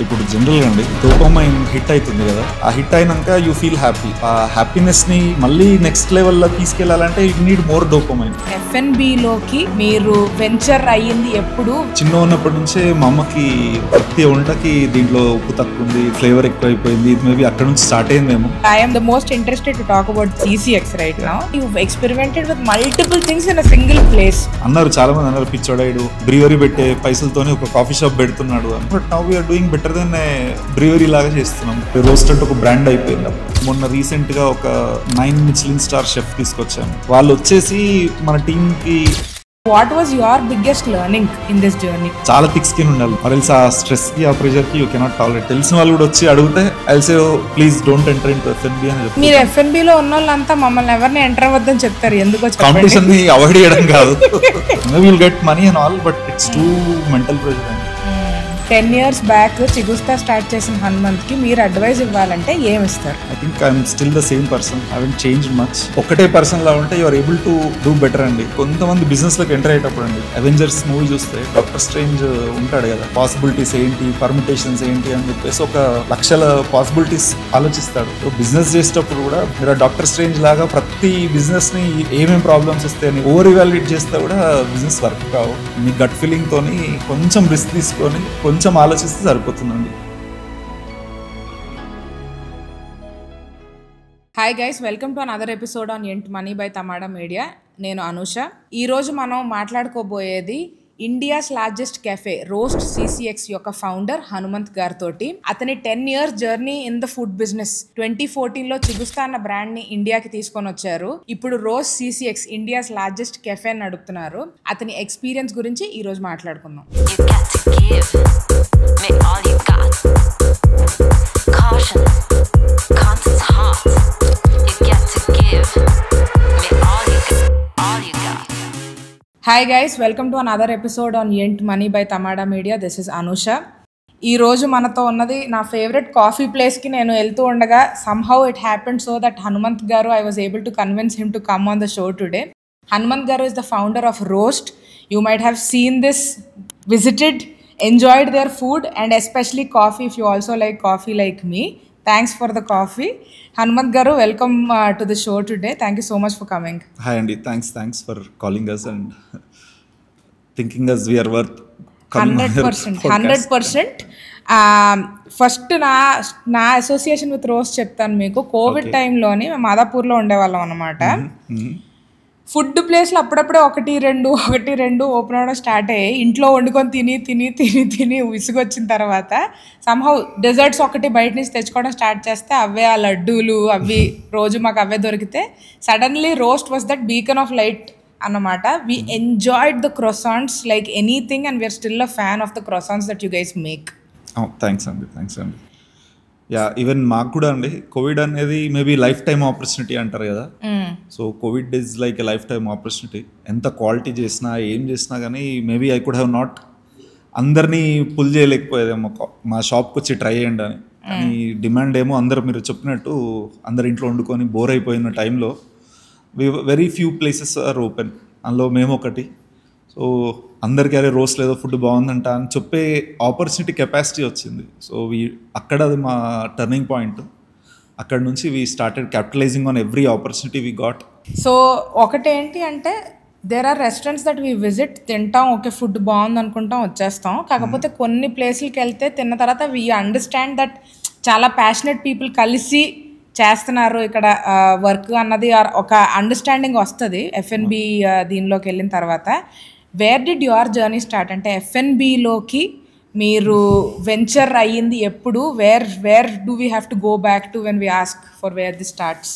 ఇప్పుడు జనరల్గా అండి డోపమైన్ హిట్ అవుతుంది కదా, ఆ హిట్ అయినాక యూ ఫీల్ హ్యాపీ. ఆ హ్యాపీనెస్ ని మళ్ళీ నెక్స్ట్ లెవెల్లో తీసుకెళ్లాలంటే you need more dopamine. F&B లోకి మీరు వెంచర్ అయ్యింది ఎప్పుడు? చిన్న ఉన్నప్పటి నుంచే మా అమ్మకి ప్రతి వంటకి దీంట్లో ఉప్పు తక్కువ ఉంది, ఫ్లేవర్ ఎక్కువ అయిపోయింది, మేబీ అక్కడ నుంచి start అయిందేమో. I am the most interested to talk about CCX right now. You've experimented with multiple things in a single place. అన్నారు చాలా మంది అన్నారు, పిచ్చోడాడు బ్రీవరీ పెట్టే పైసలతోనే ఒక కాఫీ షాప్ పెడుతున్నాడు అని. But now we're doing better then brewery లాగా చేస్తున్నాం. రోస్టెడ్ ఒక బ్రాండ్ అయిపోయింది. మొన్న రీసెంట్ గా ఒక 9 మిచెలిన్ స్టార్ షెఫ్ తీసుకొచ్చాము. వాళ్ళు వచ్చేసి మన టీమ్ కి. What was your biggest learning in this journey? చాలా థిక్ స్కిన్ ఉండాలి. మరి ఆ స్ట్రెస్ కి ఆ ప్రెషర్ కి యూ కెనాట్ టాలరేట్. తెలిసిన వాళ్ళు కూడా వచ్చి అడిగితే I'll say please don't enter in to F&B అని చెప్తారు. మీరు F&B లో ఉన్న వాళ్ళంతా మమ్మల్ని ఎవరిని ఎంటర్ అవ్వద్దని చెప్తారు, ఎందుకో కాంపిటీషన్ ని అవాయిడ్ చేయడం కాదు. Will get money and all, but it's too mental pressure. 10 years back చిగుస్తా స్టార్ట్ చేసిన హనుమంత్ కి మీరు అడ్వైజ్ ఇవ్వాలంటే ఏమి ఇస్తారు? I think I'm still the same person. I haven't changed much. ఒకటే పర్సన్ లా ఉంటే you're able to do better అండి. కొంతమంది బిజినెస్ లోకి ఎంటర్ అయ్యేటప్పుడు అండి, అవెంజర్స్ మూవీ చూస్తే డాక్టర్ స్ట్రేంజ్ ఉంటాడు కదా, పాసిబిలిటీస్ ఏంటి, పర్మిటేషన్స్ ఏంటి అని చెప్పేసి ఒక లక్షల పాసిబిలిటీస్ ఆలోచిస్తాడు. సో బిజినెస్ చేసేటప్పుడు కూడా మీరు డాక్టర్ స్ట్రేంజ్ లాగా ప్రతి బిజినెస్ ని ఏమేమి ప్రాబ్లమ్స్ వస్తాయని ఓవర్ ఇవాల్యుయేట్ చేస్తే కూడా బిజినెస్ వర్క్ కావు. మీ గట్ ఫీలింగ్ తోని కొంచెం రిస్క్ తీసుకొని కొంచెం ఆలోచిస్తే సరిపోతుందండి. Hi guys, welcome to another episode on ఎంట్ మనీ బై తమాడా మీడియా. నేను అనూష. ఈరోజు మనం మాట్లాడుకోబోయేది India's largest cafe Roast CCX యొక్క ఫౌండర్ హనుమంత్ గారితో. అతని 10 years journey in the food business. 2014లో చిగుస్తా అన్న బ్రాండ్ ని ఇండియాకి తీసుకొని వచ్చారు. ఇప్పుడు Roast CCX India's largest cafe నడుపుతున్నారు. అతని ఎక్స్పీరియన్స్ గురించి ఈ రోజు మాట్లాడుకుందాం. Hi guys, welcome to another episode on ఎంట్ money by Thamada media. This is Anusha. ఈరోజు మనతో ఉన్నది నా ఫేవరెట్ కాఫీ ప్లేస్కి నేను వెళ్తూ ఉండగా somehow it happened so that Hanumanth garu, I was able to convince him to come on the show today. Hanumanth garu is the founder of Roast. You might have seen this, visited, enjoyed their food and especially coffee if you also like coffee like me. Thanks for the coffee. Hanumanth garu, welcome to the show today. Thank you so much for coming. Hi Andy, thanks for calling us and thinking us we are worth coming. 100%. First నా association with roast చెప్తాను మీకు. Covid టైంలోని మేము మాదాపూర్లో ఉండేవాళ్ళం అనమాట. Food ప్లేస్లో అప్పుడప్పుడే ఒకటి రెండు ఓపెన్ అవ్వడం స్టార్ట్ అయ్యాయి. ఇంట్లో వండుకొని తిని విసుగొచ్చిన తర్వాత సమ్హౌ డెజర్ట్స్ ఒకటి బయట నుంచి తెచ్చుకోవడం స్టార్ట్ చేస్తే అవే ఆ లడ్డూలు అవి రోజు మాకు అవే దొరికితే suddenly Roast was that beacon of light అన్నమాట. We enjoyed the croissants like anything and we're still a fan of the croissants that you guys make. Thanks అండి. యా, ఈవెన్ మాకు కూడా అండి కోవిడ్ అనేది మేబీ లైఫ్ టైమ్ ఆపర్చునిటీ అంటారు కదా. So Covid is like a life time opportunity. ఎంత quality చేసినా ఏం చేసినా కానీ maybe I could have not అందరినీ పుల్ చేయలేకపోయేదేమో మా షాప్కి వచ్చి ట్రై చేయండి అని. కానీ డిమాండ్ ఏమో అందరు మీరు చెప్పినట్టు అందరు ఇంట్లో వండుకొని బోర్ అయిపోయిన టైంలో very few places are open. అందులో మేము ఒకటి. సో అందరికీ అరే రోస్ట్ లేదో ఫుడ్ బాగుందంట అని చెప్పే ఆపర్చునిటీ కెపాసిటీ వచ్చింది. సో అక్కడ అది మా టర్నింగ్ పాయింట్. అక్కడ నుంచి we started capitalising on every opportunity we got. So ఒకటేంటి అంటే there are restaurants that we visit, తింటాం, ఓకే ఫుడ్ బాగుంది అనుకుంటాం, వచ్చేస్తాం. కాకపోతే కొన్ని ప్లేసులకి వెళ్తే తిన్న తర్వాత వీ అండర్స్టాండ్ దట్ చాలా ప్యాషనెట్ పీపుల్ కలిసి చేస్తున్నారు ఇక్కడ వర్క్ అన్నది ఒక అండర్స్టాండింగ్ వస్తుంది F&B దీనిలోకి వెళ్ళిన తర్వాత. Where did your journey start? అంటే F&Bలోకి మీరు వెంచర్ అయ్యింది ఎప్పుడు? Where do we have to go back to when we ask for wear the starts?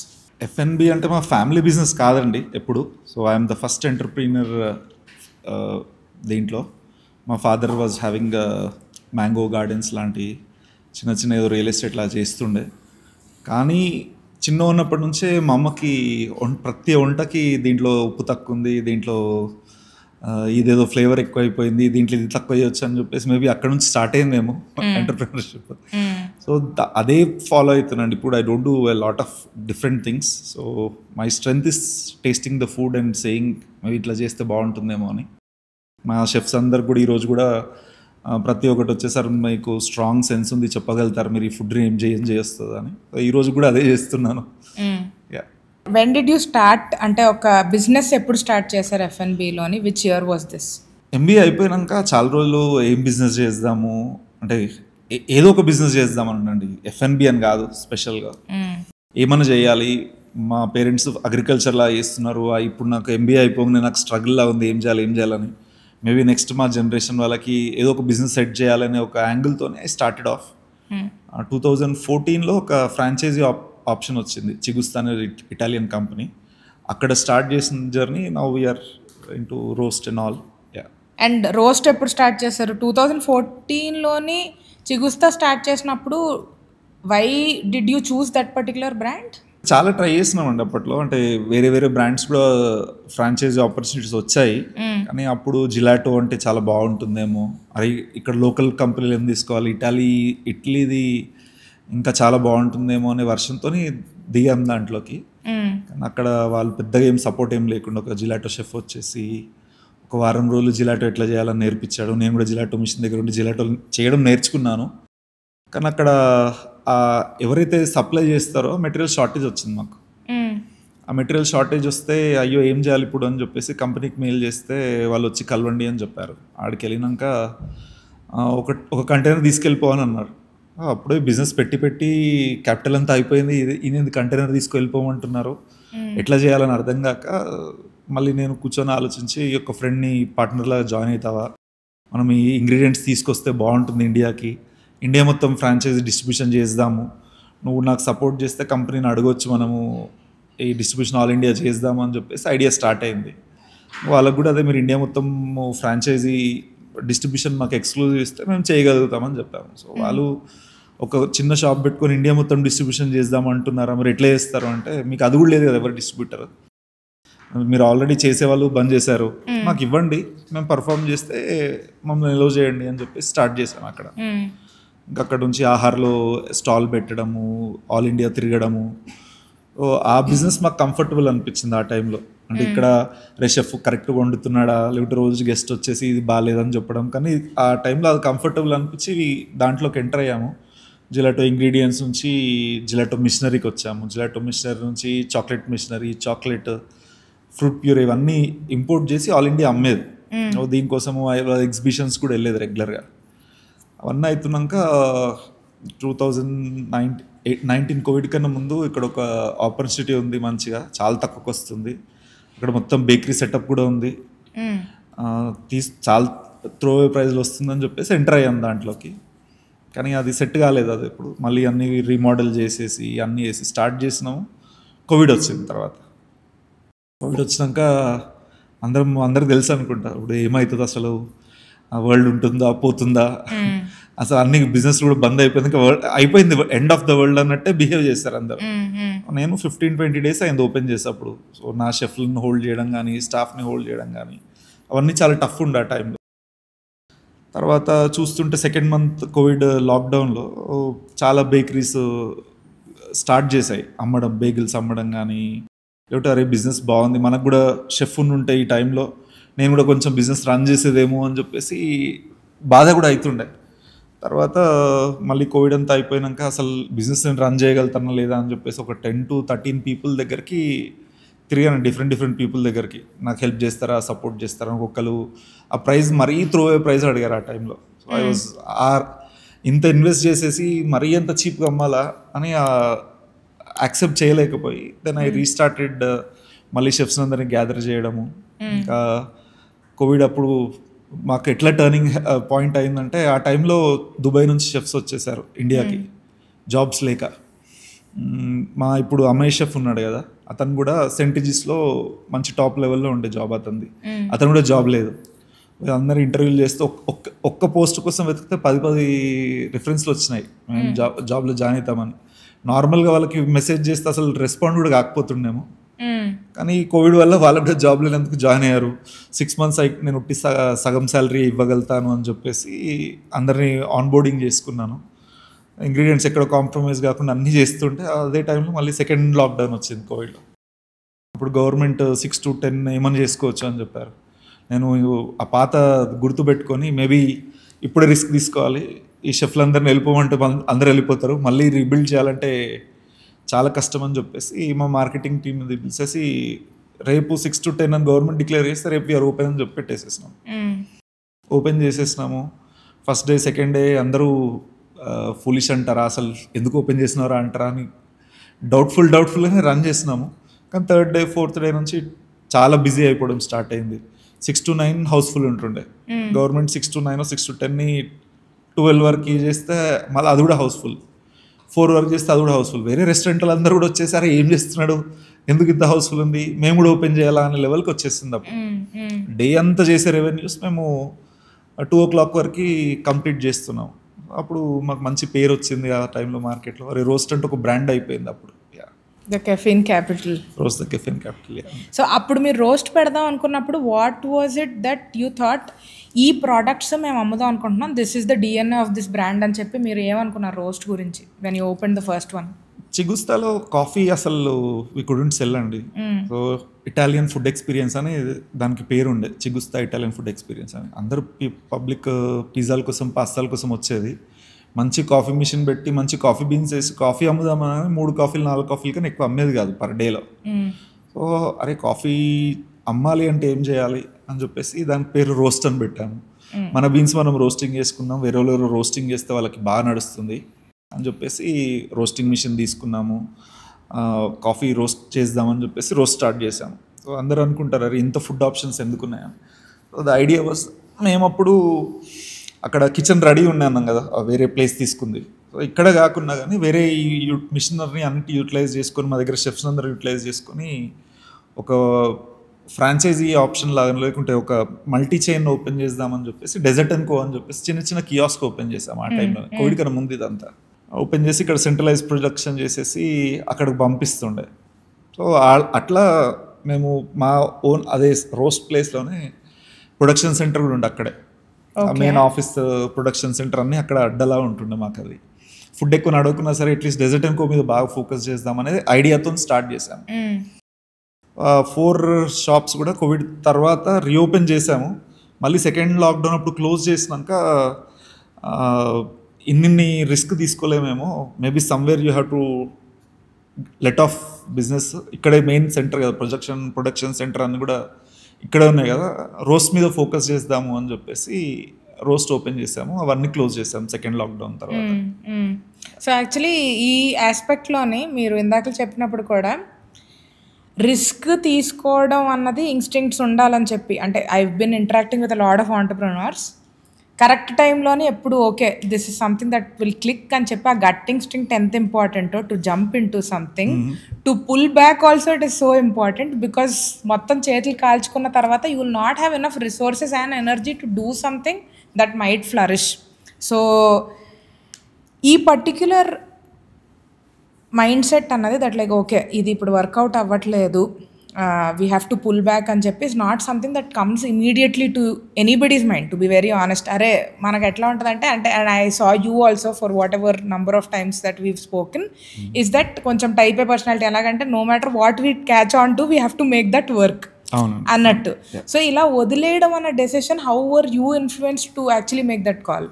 F&B అంటే మా ఫ్యామిలీ బిజినెస్ కాదండి ఎప్పుడు. So I'm the first entrepreneur దీంట్లో. మా father was having mango gardens లాంటి చిన్న ఏదో రియల్ ఎస్టేట్ లా చేస్తుండే. కానీ చిన్న ఉన్నప్పటి నుంచే మా అమ్మకి ప్రతి వంటకి దీంట్లో ఉప్పు తక్కువ ఉంది, దీంట్లో ఇదేదో ఫ్లేవర్ ఎక్కువ అయిపోయింది, దీంట్లో ఇది తక్కువ చేయొచ్చు అని చెప్పేసి మేబీ అక్కడ నుంచి స్టార్ట్ అయిందేమో ఎంటర్ప్రినర్షిప్. సో అదే ఫాలో అవుతున్నాండి ఇప్పుడు. I don't do a lot of different things. So my strength is tasting the food and saying maybe ఇట్లా చేస్తే బాగుంటుందేమో అని. మా షెఫ్స్ అందరు కూడా ఈరోజు కూడా ప్రతి ఒక్కటి వచ్చేసరి మీకు స్ట్రాంగ్ సెన్స్ ఉంది, చెప్పగలుగుతారు మీరు ఈ ఫుడ్ ఏం చేస్తుంది అని. ఈరోజు కూడా అదే చేస్తున్నాను. Yeah. When did you start, అంటే ఒక బిజినెస్ ఎప్పుడు స్టార్ట్ చేశారు F&Bలోని? Which year was this? MBA అయిపోయినాక చాలా రోజులు ఏం బిజినెస్ చేద్దాము అంటే ఏదో ఒక బిజినెస్ చేద్దామనండి. F&B అని కాదు, స్పెషల్గా ఏమన్నా చేయాలి. మా పేరెంట్స్ అగ్రికల్చర్లా చేస్తున్నారు, ఇప్పుడు నాకు MBA అయిపోగానే నాకు స్ట్రగుల్లా ఉంది, ఏం చేయాలని. మేబీ నెక్స్ట్ మా జనరేషన్ వాళ్ళకి ఏదో ఒక బిజినెస్ సెట్ చేయాలనే ఒక యాంగిల్తోనే స్టార్టెడ్ ఆఫ్. 2014లో ఒక ఫ్రాంచైజీ ఆప్షన్ వచ్చింది, చిగుస్తా అనే ఇటాలియన్ కంపెనీ. అక్కడ స్టార్ట్ చేసిన journey now we're into roast and all. And roast ఎప్పుడు స్టార్ట్ చేశారు? 2014లోని చిగుస్తా స్టార్ట్ చేసినప్పుడు why did you choose that particular brand? చాలా ట్రై చేసినామండి అప్పట్లో. అంటే వేరే వేరే బ్రాండ్స్ కూడా ఫ్రాంచైజీ ఆపర్చునిటీస్ వచ్చాయి. కానీ అప్పుడు జిలాటో అంటే చాలా బాగుంటుందేమో, అరే ఇక్కడ లోకల్ కంపెనీలు ఏం తీసుకోవాలి, ఇటలీది ఇంకా చాలా బాగుంటుందేమో అనే వర్షంతో దిగాం దాంట్లోకి. కానీ అక్కడ వాళ్ళు పెద్దగా ఏం సపోర్ట్ ఏం లేకుండా ఒక జిలాటో షెఫ్ వచ్చేసి ఒక వారం రోజులు జిలాటో ఎట్లా చేయాలని నేర్పించాడు. నేను కూడా జిలాటో మిషన్ దగ్గర ఉండి జిలాటో చేయడం నేర్చుకున్నాను. కానీ అక్కడ ఎవరైతే సప్లై చేస్తారో మెటీరియల్ షార్టేజ్ వచ్చింది మాకు. ఆ మెటీరియల్ షార్టేజ్ వస్తే అయ్యో ఏం చేయాలి ఇప్పుడు అని చెప్పేసి కంపెనీకి మెయిల్ చేస్తే వాళ్ళు వచ్చి కలవండి అని చెప్పారు. ఆడికి వెళ్ళినాక ఒక కంటైనర్ తీసుకెళ్ళిపోవని అన్నారు. అప్పుడే బిజినెస్ పెట్టి క్యాపిటల్ అంతా అయిపోయింది, ఇది కంటైనర్ తీసుకెళ్ళిపోమంటున్నారు, ఎట్లా చేయాలని అర్థం కాక మళ్ళీ నేను కూర్చొని ఆలోచించి ఒక ఫ్రెండ్ని పార్ట్నర్లా జాయిన్ అవుతావా, మనం ఈ ఇంగ్రీడియంట్స్ తీసుకొస్తే బాగుంటుంది ఇండియా మొత్తం ఫ్రాంచైజీ డిస్ట్రిబ్యూషన్ చేద్దాము, నువ్వు నాకు సపోర్ట్ చేస్తే కంపెనీని అడగొచ్చు, మనము ఈ డిస్ట్రిబ్యూషన్ ఆల్ ఇండియా చేద్దాము అని చెప్పేసి ఐడియా స్టార్ట్ అయింది. వాళ్ళకు కూడా అదే, మీరు ఇండియా మొత్తం ఫ్రాంచైజీ డిస్ట్రిబ్యూషన్ మాకు ఎక్స్క్లూజివ్ ఇస్తే మేము చేయగలుగుతామని చెప్పాము. సో వాళ్ళు ఒక చిన్న షాప్ పెట్టుకొని ఇండియా మొత్తం డిస్ట్రిబ్యూషన్ చేద్దాం అంటున్నారా, మరి ఎట్లా చేస్తారు అంటే, మీకు అది కూడా లేదు కదా ఎవరు డిస్ట్రిబ్యూటర్, మీరు ఆల్రెడీ చేసేవాళ్ళు బంద్ చేశారు, మాకు ఇవ్వండి, మేము పర్ఫామ్ చేస్తే మమ్మల్ని నిల్వ చేయండి అని చెప్పి స్టార్ట్ చేశాను అక్కడ. ఇంకా అక్కడ నుంచి ఆహార్లో స్టాల్ పెట్టడము, ఆల్ ఇండియా తిరగడము, ఆ బిజినెస్ మాకు కంఫర్టబుల్ అనిపించింది ఆ టైంలో. అంటే ఇక్కడ షెఫ్ కరెక్ట్గా వండుతున్నాడా, లేకపోతే రోజు గెస్ట్ వచ్చేసి ఇది బాగాలేదని చెప్పడం, కానీ ఆ టైంలో అది కంఫర్టబుల్ అనిపించి దాంట్లోకి ఎంటర్ అయ్యాము. జిలాటో ఇంగ్రీడియంట్స్ నుంచి జిలాటో మిషనరీకి వచ్చాము, జిలాటో మిషనరీ నుంచి chocolate machinery, chocolate, fruit puree ఇవన్నీ ఇంపోర్ట్ చేసి ఆల్ ఇండియా అమ్మేది. దీనికోసము ఎగ్జిబిషన్స్ కూడా వెళ్ళేది రెగ్యులర్గా. అవన్నీ అవుతున్నాక 2019 కోవిడ్ కన్నా ముందు ఇక్కడ ఒక ఆపర్చునిటీ ఉంది, మంచిగా చాలా తక్కువకి వస్తుంది, ఇక్కడ మొత్తం బేకరీ సెటప్ కూడా ఉంది, చాలా త్రోవే ప్రైజ్లో వస్తుందని చెప్పేసి ఎంటర్ అయ్యాం దాంట్లోకి. కానీ అది సెట్ కాలేదు. అది ఇప్పుడు మళ్ళీ అన్నీ రీమోడల్ చేసేసి అన్నీ వేసి స్టార్ట్ చేసినాము. కోవిడ్ వచ్చింది. తర్వాత కోవిడ్ వచ్చినాక అందరికి తెలుసు అనుకుంటా ఇప్పుడు ఏమవుతుంది, అసలు వరల్డ్ ఉంటుందా పోతుందా, అసలు అన్ని బిజినెస్ కూడా బంద్ అయిపోయింది, ఎండ్ ఆఫ్ ద వరల్డ్ అన్నట్టే బిహేవ్ చేస్తారు అందరు. నేను 15-20 డేస్ అయింది ఓపెన్ చేసేటప్పుడు. సో నా షెఫ్లను హోల్డ్ చేయడం కానీ, స్టాఫ్ని హోల్డ్ చేయడం కానీ అవన్నీ చాలా టఫ్ ఉండే ఆ టైంలో. తర్వాత చూస్తుంటే సెకండ్ మంత్ కోవిడ్ లాక్డౌన్లో చాలా బేకరీస్ స్టార్ట్ చేశాయి అమ్మడం, బేగిల్స్ అమ్మడం కానీ, లేకపోతే అరే బిజినెస్ బాగుంది, మనకు కూడా షెఫ్ ఉంటే ఈ టైంలో నేను కూడా కొంచెం బిజినెస్ రన్ చేసేదేమో అని చెప్పేసి బాధ కూడా అవుతుండే. తర్వాత మళ్ళీ కోవిడ్ అంతా అయిపోయాక అసలు బిజినెస్ నేను రన్ చేయగలుగుతానా లేదా అని చెప్పేసి ఒక 10-13 పీపుల్ దగ్గరికి తిరిగాను, డిఫరెంట్ పీపుల్ దగ్గరికి. నాకు హెల్ప్ చేస్తారా, సపోర్ట్ చేస్తారా, ఒక్కొక్కరు ఆ ప్రైస్ మరీ త్రోవే ప్రైస్ అడిగారు ఆ టైంలో. సో ఐ వాజ్ ఇంత ఇన్వెస్ట్ చేసేసి మరీ ఎంత చీప్గా అమ్మాలా అని యాక్సెప్ట్ చేయలేకపోయి దెన్ ఐ రీస్టార్టెడ్ మళ్ళీ షెఫ్స్ అందరినీ గ్యాదర్ చేయడము. ఇంకా కోవిడ్ అప్పుడు మాకు ఎట్లా టర్నింగ్ పాయింట్ అయిందంటే, ఆ టైంలో దుబాయ్ నుంచి షెఫ్స్ వచ్చేసారు ఇండియాకి జాబ్స్ లేక. మా ఇప్పుడు అమేష్ షెఫ్ ఉన్నాడు కదా, అతను కూడా సెంటిజీస్లో మంచి టాప్ లెవెల్లో ఉండే జాబ్ అతనిది, అతను కూడా జాబ్ లేదు. అందరూ ఇంటర్వ్యూలు చేస్తే ఒక్క పోస్ట్ కోసం వెతికితే 10 రిఫరెన్స్లు వచ్చినాయి మేము జాబ్లో జాయిన్ అవుతామని. నార్మల్గా వాళ్ళకి మెసేజ్ చేస్తే అసలు రెస్పాండ్ కూడా కాకపోతుండేమో. కానీ కోవిడ్ వల్ల వాళ్ళకి కూడా జాబ్ లేనందుకు జాయిన్ అయ్యారు. 6 months నేను ఉట్టి సగం శాలరీ ఇవ్వగలుగుతాను అని చెప్పేసి అందరినీ ఆన్బోర్డింగ్ చేసుకున్నాను. ఇంగ్రీడియంట్స్ ఎక్కడ కాంప్రమైజ్ కాకుండా అన్నీ చేస్తుంటే అదే టైంలో మళ్ళీ సెకండ్ లాక్డౌన్ వచ్చింది కోవిడ్లో. అప్పుడు గవర్నమెంట్ 6 to 10 ఏమని చేసుకోవచ్చు అని చెప్పారు. నేను ఆ పాత గుర్తుపెట్టుకొని మేబీ ఇప్పుడే రిస్క్ తీసుకోవాలి, ఈ షెఫ్లు అందరిని వెళ్ళిపోమంటే అందరు వెళ్ళిపోతారు, మళ్ళీ రీబిల్డ్ చేయాలంటే చాలా కష్టం అని చెప్పేసి మా మార్కెటింగ్ టీమ్ పిలిచేసి రేపు 6 to 10 అని గవర్నమెంట్ డిక్లేర్ చేస్తే రేపు వీఆర్ ఓపెన్ అని చెప్పి పెట్టేసేసినాం. ఓపెన్ చేసేసినాము. ఫస్ట్ డే సెకండ్ డే అందరూ ఫులిష్ అంటారా, అసలు ఎందుకు ఓపెన్ చేసినారా అంటారా అని డౌట్ఫుల్గానే రన్ చేసినాము. కానీ థర్డ్ డే ఫోర్త్ డే నుంచి చాలా బిజీ అయిపోవడం స్టార్ట్ అయింది. 6 to 9 హౌస్ఫుల్ ఉంటుండే. గవర్నమెంట్ 6 to 9 6 to 10ని 12 వరకు చేస్తే మళ్ళీ అది కూడా హౌస్ఫుల్, 4 వరకు చేస్తే అది కూడా హౌస్ఫుల్. వేరే రెస్టారెంట్లు అందరూ కూడా వచ్చేసారు, ఏం చేస్తున్నాడు, ఎందుకు ఇంత హౌస్ఫుల్ ఉంది, మేము కూడా ఓపెన్ చేయాలా అనే లెవెల్కి వచ్చేసింది. అప్పుడు డే అంతా చేసే రెవెన్యూస్ మేము 2 o'clock వరకు కంప్లీట్ చేస్తున్నాం. అప్పుడు మాకు మంచి పేరు వచ్చింది ఆ టైంలో మార్కెట్లో. అరే రోస్ట్ అంటే ఒక బ్రాండ్ అయిపోయింది అప్పుడు. The caffeine capital. Roast the caffeine capital. So అప్పుడు మీరు రోస్ట్ పెడదాం అనుకున్నప్పుడు what was it that you thought ఈ ప్రోడక్ట్స్ మేము అమ్ముదాం అనుకుంటున్నాం, this is the DNA of this brand అని చెప్పి మీరు ఏమనుకున్నారు రోస్ట్ గురించి when you open the first one? చిగుస్తాలో కాఫీ అసలు వి కుడెంట్ సెల్ అండి. సో ఇటాలియన్ ఫుడ్ ఎక్స్పీరియన్స్ అని దానికి పేరు ఉండే, చిగుస్తా ఇటాలియన్ ఫుడ్ ఎక్స్పీరియన్స్ అని. అందరూ పబ్లిక్ పిజ్జాల కోసం పాస్తాల కోసం వచ్చేది. మంచి కాఫీ మిషన్ పెట్టి మంచి కాఫీ బీన్స్ వేసి కాఫీ అమ్ముదామని 3 కాఫీలు 4 కాఫీలు కానీ ఎక్కువ అమ్మేది కాదు పర్ డేలో. సో అరే కాఫీ అమ్మాలి అంటే ఏం చేయాలి అని చెప్పేసి దాని పేరు రోస్ట్ అని పెట్టాము. మన బీన్స్ మనం రోస్టింగ్ చేసుకున్నాం, వేరే వాళ్ళు రోస్టింగ్ చేస్తే వాళ్ళకి బాగా నడుస్తుంది అని చెప్పేసి రోస్టింగ్ మిషన్ తీసుకున్నాము. కాఫీ రోస్ట్ చేద్దామని చెప్పేసి రోస్ట్ స్టార్ట్ చేసాము. సో అందరూ అనుకుంటారు అరే ఇంత ఫుడ్ ఆప్షన్స్ ఎందుకున్నాయని. సో ద ఐడియా వాజ్, మేము అప్పుడు అక్కడ కిచెన్ రెడీ ఉన్నాను కదా, వేరే ప్లేస్ తీసుకుంది. సో ఇక్కడ కాకుండా కానీ వేరే ఈ మిషనరీని అన్నిటి యూటిలైజ్ చేసుకొని మా దగ్గర షెఫ్స్ అందరూ యూటిలైజ్ చేసుకొని ఒక ఫ్రాంచైజీ ఆప్షన్ లాగా లేకుంటే ఒక మల్టీ చైన్ ఓపెన్ చేద్దామని చెప్పేసి డెజర్ట్ అండ్ కో అని చెప్పేసి చిన్న కియాస్క్ ఓపెన్ చేసాం ఆ టైంలో. కోవిడ్ కన్నా ముందు ఇదంతా ఓపెన్ చేసి ఇక్కడ సెంట్రలైజ్ ప్రొడక్షన్ చేసేసి అక్కడికి పంపిస్తుండే. సో అట్లా మేము మా ఓన్ అదే రోస్ట్ ప్లేస్లోనే ప్రొడక్షన్ సెంటర్ కూడా ఉండే. అక్కడే మెయిన్ ఆఫీస్ ప్రొడక్షన్ సెంటర్ అన్నీ అక్కడ అడ్డలా ఉంటుండే మాకు. అది ఫుడ్ ఎక్కువ నడవకున్నా సరే అట్లీస్ట్ డెజర్ట్ అండ్ కో మీద బాగా ఫోకస్ చేద్దాం అనేది ఐడియాతో స్టార్ట్ చేశాము. 4 షాప్స్ కూడా కోవిడ్ తర్వాత రీఓపెన్ చేసాము. మళ్ళీ సెకండ్ లాక్డౌన్ అప్పుడు క్లోజ్ చేసినాక ఇన్ని రిస్క్ తీసుకోలేమేమో, maybe somewhere you have to let of business. ఇక్కడే మెయిన్ సెంటర్ కదా, ప్రొడక్షన్ సెంటర్ అన్నీ కూడా ఇక్కడే ఉన్నాయి కదా, రోస్ట్ మీద ఫోకస్ చేద్దాము అని చెప్పేసి రోస్ట్ ఓపెన్ చేసాము. అవన్నీ క్లోజ్ చేసాము సెకండ్ లాక్డౌన్ తర్వాత. సో యాక్చువల్లీ ఈ ఆస్పెక్ట్లోని మీరు ఇందాక చెప్పినప్పుడు కూడా రిస్క్ తీసుకోవడం అన్నది ఇన్స్టింక్ట్స్ ఉండాలని చెప్పి, అంటే I been interacting with a lot of entrepreneurs, correct టైంలోనే ఎప్పుడు okay this is something that will click అని చెప్పి ఆ గట్ ఇన్స్టింక్ట్ ఎంత ఇంపార్టెంటో to jump in to something, to pull back also it is so important. Because మొత్తం చేతులు కాల్చుకున్న తర్వాత you will not have enough resources and energy to do something that might flourish. So ఈ particular mindset అన్నది that like okay ఇది ఇప్పుడు work out అవ్వట్లేదు, we have to pull back అని చెప్పి it's not something that comes immediately to anybody's mind, to be very honest. అరే మనకు ఎట్లా ఉంటుందంటే, అంటే and I saw you also for what ever number of times that we've spoken is that కొంచెం type A personality. ఎలాగంటే no matter what we catch on to we have to make that work అన్నట్టు. So ఇలా వదిలేయడం అన్న decision how were you influence to actually make that call?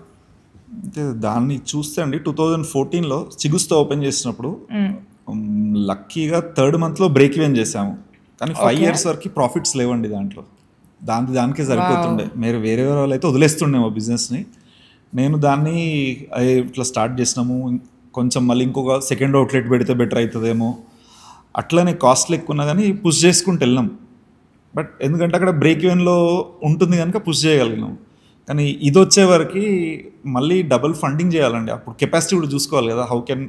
అంటే దాన్ని చూస్తే అండి 2014లో చిగుస్తా ఓపెన్ చేసినప్పుడు లక్కీగా 3rd monthలో బ్రేక్ ఈవెన్ చేసాము. కానీ 5 years వరకు ప్రాఫిట్స్ లేవండి దాంట్లో. దానికే సరిపోతుండే. మీరు వేరే వాళ్ళు అయితే వదిలేస్తుండే మా బిజినెస్ని. నేను దాన్ని ఇట్లా స్టార్ట్ చేసినాము, కొంచెం మళ్ళీ ఇంకొక సెకండ్ అవుట్లెట్ పెడితే బెటర్ అవుతుందేమో, అట్లనే కాస్ట్లు ఎక్కువ ఉన్నా కానీ పుష్ చేసుకుంటూ వెళ్ళాం. బట్ ఎందుకంటే అక్కడ బ్రేక్ ఈవెన్లో ఉంటుంది కనుక పుష్ చేయగలిగినాం. కానీ ఇది వచ్చే వరకు మళ్ళీ డబుల్ ఫండింగ్ చేయాలండి. అప్పుడు కెపాసిటీ కూడా చూసుకోవాలి కదా,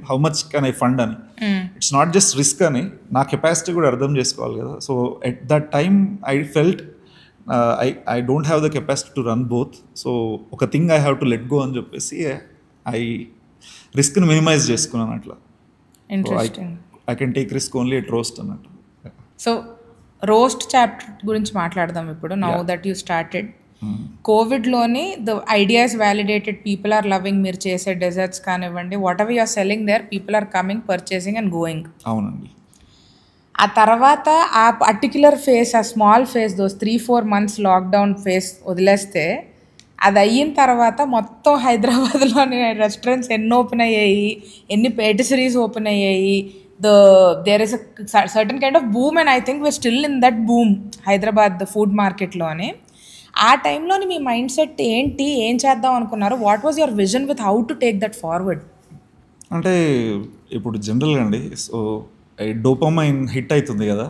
how much can I fund అని. ఇట్స్ నాట్ జస్ట్ రిస్క్ అని, నా కెపాసిటీ కూడా అర్థం చేసుకోవాలి కదా. So at that time I felt I don't have the capacity to run both. So ఒక thing I have to let go అని చెప్పేసి రిస్క్ని మినిమైజ్ చేసుకున్నాను అట్లా. I can take risk only at Roast అన్నట్టు. సో రోస్ట్ చాప్టర్ గురించి మాట్లాడదాం ఇప్పుడు. నౌ దట్ యూ స్టార్టెడ్ కోవిడ్లోని the ideas validated, people are loving, మీరు చేసే డెజర్ట్స్ కానివ్వండి, what ever you are selling there, people are coming, purchasing and going. అవునండి. ఆ తర్వాత ఆ పర్టిక్యులర్ ఫేస్, ఆ small phase, those 3-4 months lockdown phase వదిలేస్తే అది అయిన తర్వాత మొత్తం హైదరాబాద్లోని రెస్టారెంట్స్ ఎన్ని ఓపెన్ అయ్యాయి, ఎన్ని పేటిసరీస్ ఓపెన్ అయ్యాయి. There is a certain kind of boom and I think we're still in that boom Hyderabad food మార్కెట్లో అని. ఆ టైంలోని మీ మైండ్ సెట్ ఏంటి, ఏం చేద్దాం అనుకున్నారు? What was your vision with how to take that forward? అంటే ఇప్పుడు జనరల్గా అండి, సో డోపమైన్ హిట్ అవుతుంది కదా,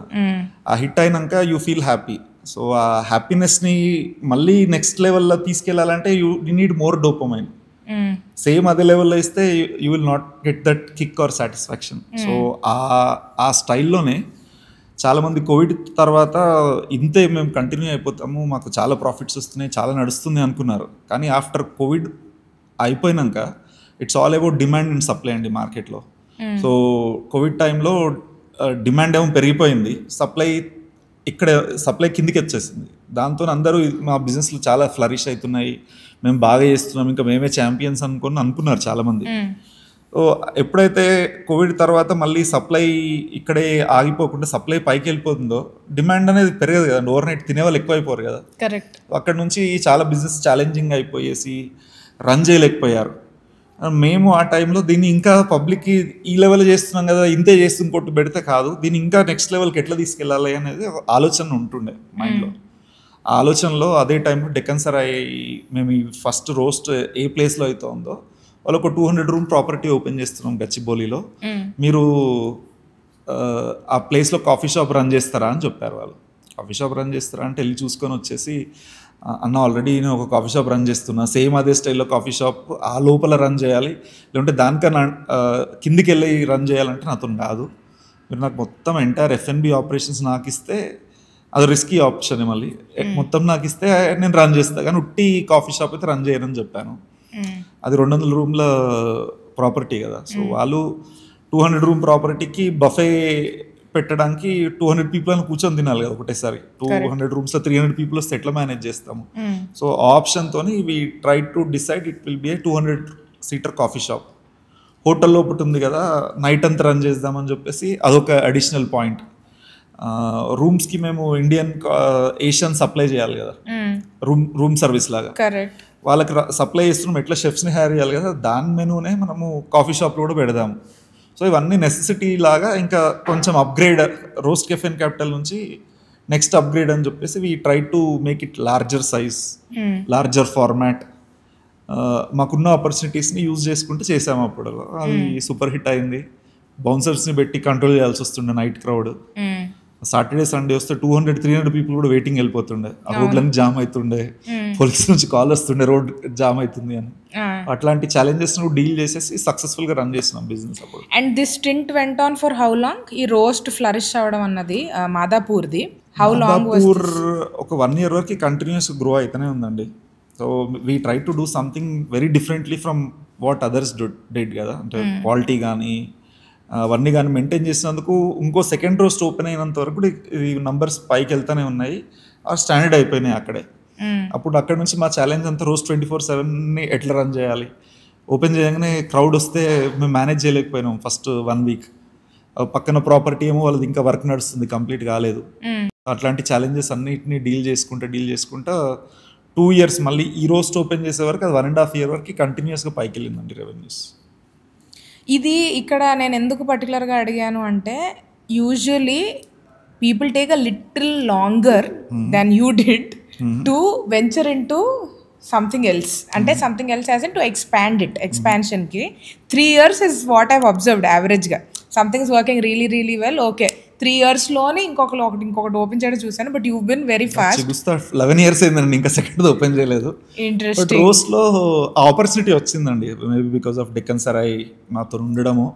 ఆ హిట్ అయినాక యూ ఫీల్ హ్యాపీ. సో ఆ హ్యాపీనెస్ని మళ్ళీ నెక్స్ట్ లెవెల్లో తీసుకెళ్ళాలంటే you need more dopamine. Same అదే లెవెల్లో ఇస్తే you will not get that kick or satisfaction. So ఆ స్టైల్లోనే చాలామంది కోవిడ్ తర్వాత ఇంతే మేము కంటిన్యూ అయిపోతాము, మాకు చాలా ప్రాఫిట్స్ వస్తున్నాయి, చాలా నడుస్తుంది అనుకున్నారు. కానీ ఆఫ్టర్ కోవిడ్ అయిపోయినాక it's all about demand and supply అండి మార్కెట్లో. సో కోవిడ్ టైంలో డిమాండ్ ఏమో పెరిగిపోయింది, సప్లై కిందికి వచ్చేసింది. దాంతో అందరూ మా బిజినెస్లు చాలా ఫ్లరిష్ అవుతున్నాయి, మేము బాగా చేస్తున్నాం, ఇంకా మేమే ఛాంపియన్స్ అనుకున్నారు చాలామంది. సో ఎప్పుడైతే కోవిడ్ తర్వాత మళ్ళీ సప్లై ఇక్కడే ఆగిపోకుండా సప్లై పైకి వెళ్ళిపోతుందో డిమాండ్ అనేది పెరగదు కదా, ఓవర్ నైట్ తినేవాళ్ళు ఎక్కువైపోరు కదా. కరెక్ట్. అక్కడ నుంచి చాలా బిజినెస్ ఛాలెంజింగ్ అయిపోయేసి రన్ చేయలేకపోయారు. మేము ఆ టైంలో దీన్ని ఇంకా పబ్లిక్కి ఈ లెవెల్ చేస్తున్నాం కదా, ఇంతే చేస్తుంది కొట్టు పెడితే కాదు, దీన్ని ఇంకా నెక్స్ట్ లెవెల్కి ఎట్లా తీసుకెళ్ళాలి అనేది ఒక ఆలోచన ఉంటుండే మైండ్లో. ఆ ఆలోచనలో అదే టైంలో డెక్కన్ సరాయ్ మేము ఈ ఫస్ట్ రోస్ట్ ఏ ప్లేస్లో అయితే ఉందో వాళ్ళు ఒక 200 రూమ్ ప్రాపర్టీ ఓపెన్ చేస్తున్నాం గచ్చిబౌలిలో, మీరు ఆ ప్లేస్లో కాఫీ షాప్ రన్ చేస్తారా అని చెప్పారు వాళ్ళు. కాఫీ షాప్ రన్ చేస్తారా అంటే వెళ్ళి చూసుకొని వచ్చేసి, అన్న ఆల్రెడీ నేను ఒక కాఫీ షాప్ రన్ చేస్తున్నా, సేమ్ అదే స్టైల్లో కాఫీ షాప్ ఆ లోపల రన్ చేయాలి, లేదంటే దానికన్నా కిందికి వెళ్ళి రన్ చేయాలంటే నాతో కాదు, మీరు నాకు మొత్తం ఎంటైర్ F&B ఆపరేషన్స్ నాకు ఇస్తే అది రిస్కీ ఆప్షన్, మళ్ళీ మొత్తం నాకు ఇస్తే నేను రన్ చేస్తాను, కానీ ఉట్టి కాఫీ షాప్ అయితే రన్ చేయనని చెప్పాను. అది 200 రూమ్ల ప్రాపర్టీ కదా. సో వాళ్ళు 200 రూమ్ ప్రాపర్టీకి బఫే పెట్టడానికి 200 పీపుల్ అని కూర్చొని తినాలి కదా ఒకటేసారి. 200 రూమ్స్లో 300 పీపుల్ వస్తే ఎట్లా మేనేజ్ చేస్తాము? సో ఆప్షన్తో we try to decide it will be a 200 seater coffee shop. హోటల్లో ఒకటి ఉంది కదా, నైట్ అంతా రన్ చేద్దామని చెప్పేసి అదొక అడిషనల్ పాయింట్. రూమ్స్కి మేము ఇండియన్ ఏషియన్ సప్లై చేయాలి కదా, రూమ్ సర్వీస్ లాగా. కరెక్ట్. వాళ్ళకి సప్లై చేస్తున్నాం, ఎట్లా షెఫ్స్ని హైర్ చేయాలి కదా, దాని మెనూనే మనము కాఫీ షాప్లో కూడా పెడదాము. సో ఇవన్నీ నెసెసిటీ లాగా ఇంకా కొంచెం upgrade, roast cafe and capital నుంచి నెక్స్ట్ అప్గ్రేడ్ అని చెప్పేసి we try to make it larger size, larger format. మాకున్న ఆపర్చునిటీస్ని యూజ్ చేసుకుంటూ చేసాము. అప్పుడు అది సూపర్ హిట్ అయింది. బౌన్సర్స్ని పెట్టి కంట్రోల్ చేయాల్సి వస్తుండే నైట్ క్రౌడ్. సాటర్డే సండే వస్తే 200-300 పీపుల్ కూడా వెయిటింగ్ వెళ్ళిపోతుండే, ఆ రోడ్లన్నీ జామ్ అవుతుండే, పోలీస్ నుంచి కాల్ వస్తుండే రోడ్ జామ్ అవుతుంది అని. అట్లాంటి ఛాలెంజెస్ డీల్ చేసేసి సక్సెస్ఫుల్ గా రన్ చేసినాం బిజినెస్ అప్పుడు. And this stint went on for how long? ఈ రోస్ట్ ఫ్లరిష్ అవడం అన్నది మాదాపూర్ది హౌ లాంగ్? ఒక 1 year వరకు కంటిన్యూస్ గ్రో అయితేనే ఉందండి. So we try to do something very differently from what others dead కదా, అంటే క్వాలిటీ కానీ అవన్నీ కానీ మెయింటైన్ చేసినందుకు ఇంకో సెకండ్ రోస్ట్ ఓపెన్ అయినంత వరకు కూడా ఈ నంబర్స్ పైకి వెళ్తూనే ఉన్నాయి, ఆ స్టాండర్డ్ అయిపోయినాయి అక్కడే. అప్పుడు అక్కడ నుంచి మా ఛాలెంజ్ అంతా రోస్ట్ 24/7ని ఎట్లా రన్ చేయాలి. ఓపెన్ చేయగానే క్రౌడ్ వస్తే మేము మేనేజ్ చేయలేకపోయినాం ఫస్ట్ 1 week. పక్కన ప్రాపర్టీ ఏమో వాళ్ళది ఇంకా వర్క్ నడుస్తుంది, కంప్లీట్ కాలేదు. అట్లాంటి ఛాలెంజెస్ అన్నిటిని డీల్ చేసుకుంటా 2 years మళ్ళీ ఈ రోస్ట్ ఓపెన్ చేసే వరకు అది 1.5 year వరకు కంటిన్యూస్గా పైకి వెళ్ళిందండి రెవెన్యూస్. ఇది ఇక్కడ నేను ఎందుకు పర్టికులర్గా అడిగాను అంటే, usually people take a little longer than you did to venture in to something else. అంటే something else as in to expand it. ఎక్స్పాన్షన్కి 3 years is what I've observed యావరేజ్గా. Something is working really really well, okay 3 yearsలోనే ఇంకొకటి open చేయడం చూసాను. But you been very fast. 11 years అయిందండి, ఇంకా second open చేయలేదు. ఇంట్రెస్టింగ్. రోస్ట్లో ఆపర్చునిటీ వచ్చిందండి, maybe because of Deccan Sarai మాతో ఉండడము.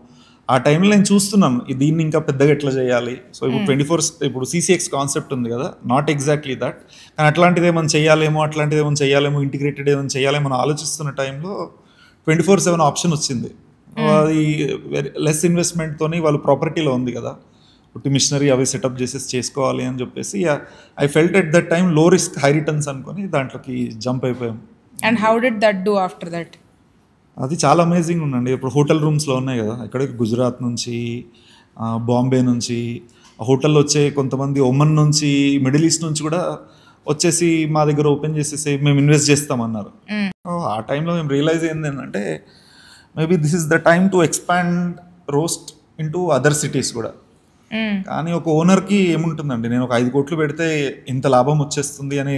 ఆ టైంలో నేను చూస్తున్నాను దీన్ని ఇంకా పెద్దగా ఎట్లా చేయాలి. సో ఇప్పుడు 24 ఇప్పుడు CCX కాన్సెప్ట్ ఉంది కదా, నాట్ ఎగ్జాక్ట్లీ దట్, కానీ అట్లాంటిది ఏమైనా చేయాలేమో ఇంటిగ్రేటెడ్ ఏమైనా చేయాలేమో అని ఆలోచిస్తున్న టైంలో 24/7 ఆప్షన్ వచ్చింది. అది లెస్ ఇన్వెస్ట్మెంట్తోని వాళ్ళు ప్రాపర్టీలో ఉంది కదా, మిషనరీ అవి సెటప్ చేసుకోవాలి అని చెప్పేసి I felt at that time లో రిస్క్ హై రిటర్న్స్ అనుకొని దాంట్లోకి జంప్ అయిపోయాం. And how did that do after that? అది చాలా అమేజింగ్ ఉందండి. ఇప్పుడు హోటల్ రూమ్స్లో ఉన్నాయి కదా, ఎక్కడికి గుజరాత్ నుంచి, బాంబే నుంచి హోటల్లో వచ్చే కొంతమంది, ఒమన్ నుంచి, మిడిల్ ఈస్ట్ నుంచి కూడా వచ్చేసి మా దగ్గర ఓపెన్ చేసేసి మేము ఇన్వెస్ట్ చేస్తామన్నారు. ఆ టైంలో మేము రియలైజ్ అయింది ఏంటంటే maybe this is the time to expand roast into other cities కూడా. కానీ ఒక ఓనర్కి ఏముంటుందండి, నేను ఒక 5 కోట్లు పెడితే ఇంత లాభం వచ్చేస్తుంది అనే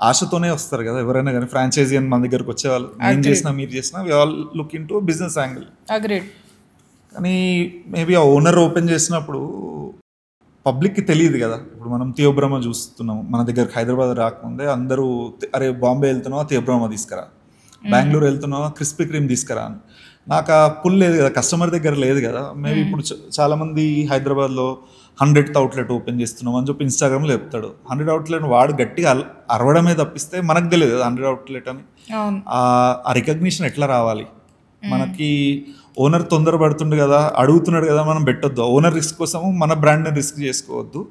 ఆశతోనే వస్తారు కదా ఎవరైనా కానీ. ఫ్రాంచైజీ అని మన దగ్గరకు వచ్చేవాళ్ళు, నేను చేసినా మీరు చేసినా we all look in to business angle. కానీ మేబీ ఆ ఓనర్ ఓపెన్ చేసినప్పుడు పబ్లిక్కి తెలియదు కదా. ఇప్పుడు మనం థియోబ్రహ్మ చూస్తున్నాం, మన దగ్గరకు హైదరాబాద్ రాకముందే అందరూ అరే బాంబే వెళ్తున్నావా థియోబ్రహ్మ తీసుకురా, బెంగళూరు వెళ్తున్నావా క్రిస్పీ క్రీమ్ తీసుకురా అని. నాకు ఆ పుల్ లేదు కదా, కస్టమర్ దగ్గర లేదు కదా. మేబీ ఇప్పుడు చాలామంది హైదరాబాద్లో 100th అవుట్లెట్ ఓపెన్ చేస్తున్నాం అని చెప్పి ఇన్స్టాగ్రామ్లో చెప్తాడు. 100 అవుట్లెట్ వాడు గట్టిగా అరవడమే తప్పిస్తే మనకు తెలియదు కదా 100 అవుట్లెట్ అని. ఆ రికగ్నిషన్ ఎట్లా రావాలి మనకి? ఓనర్ తొందరపడుతుండు కదా, అడుగుతున్నాడు కదా, మనం పెట్టొద్దు. ఓనర్ రిస్క్ కోసము మన బ్రాండ్ని రిస్క్ చేసుకోవద్దు.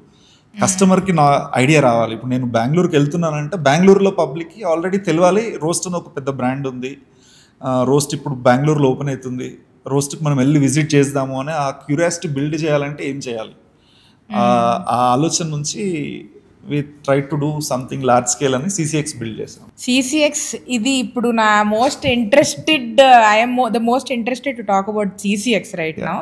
కస్టమర్కి నా ఐడియా రావాలి. ఇప్పుడు నేను బెంగళూరుకి వెళ్తున్నానంటే బెంగళూరులో పబ్లిక్కి ఆల్రెడీ తెలియాలి రోస్ట్ అని ఒక పెద్ద బ్రాండ్ ఉంది, రోస్ట్ ఇప్పుడు బెంగళూరులో ఓపెన్ అవుతుంది, రోస్ట్కి మనం వెళ్ళి విజిట్ చేద్దాము అని ఆ క్యూరియాసిటీ బిల్డ్ చేయాలంటే ఏం చేయాలి? ఆ ఆలోచన నుంచి we try to do something large scale అని CCX బిల్డ్ చేసాం. CCX ఇది ఇప్పుడు నా most interested, I'm the most interested to talk about CCX right now,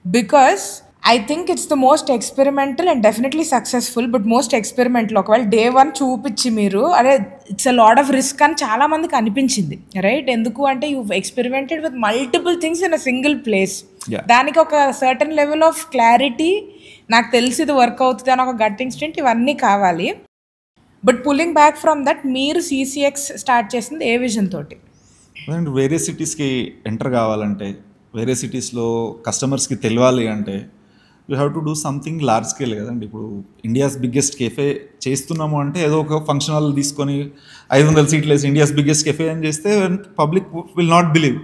because I think it's the most experimental and definitely successful, but most experimental. ఒకవేళ day 1 చూపించి మీరు అరే it's a lot of risk అని చాలా మందికి అనిపించింది right. ఎందుకు అంటే you experimented with multiple things in a single place. దానికి ఒక సర్టన్ లెవెల్ ఆఫ్ క్లారిటీ, నాకు తెలిసి ఇది వర్క్ అవుతుంది అని ఒక గట్ ఇన్స్టింక్ట్, ఇవన్నీ కావాలి. But pulling back from that, మీరు CCX స్టార్ట్ చేసింది ఏ విజన్ తోటి? వేరే సిటీస్కి ఎంటర్ కావాలంటే, వేరే సిటీస్లో కస్టమర్స్కి తెలియాలి అంటే you have to do something large scale కదండి. ఇప్పుడు ఇండియాస్ బిగ్గెస్ట్ కెఫే చేస్తున్నాము అంటే ఏదో ఒక ఫంక్షన్ హాల్ తీసుకొని 500 సీట్లు వేసి ఇండియాస్ బిగ్గెస్ట్ కెఫే అని చేస్తే public will not believe.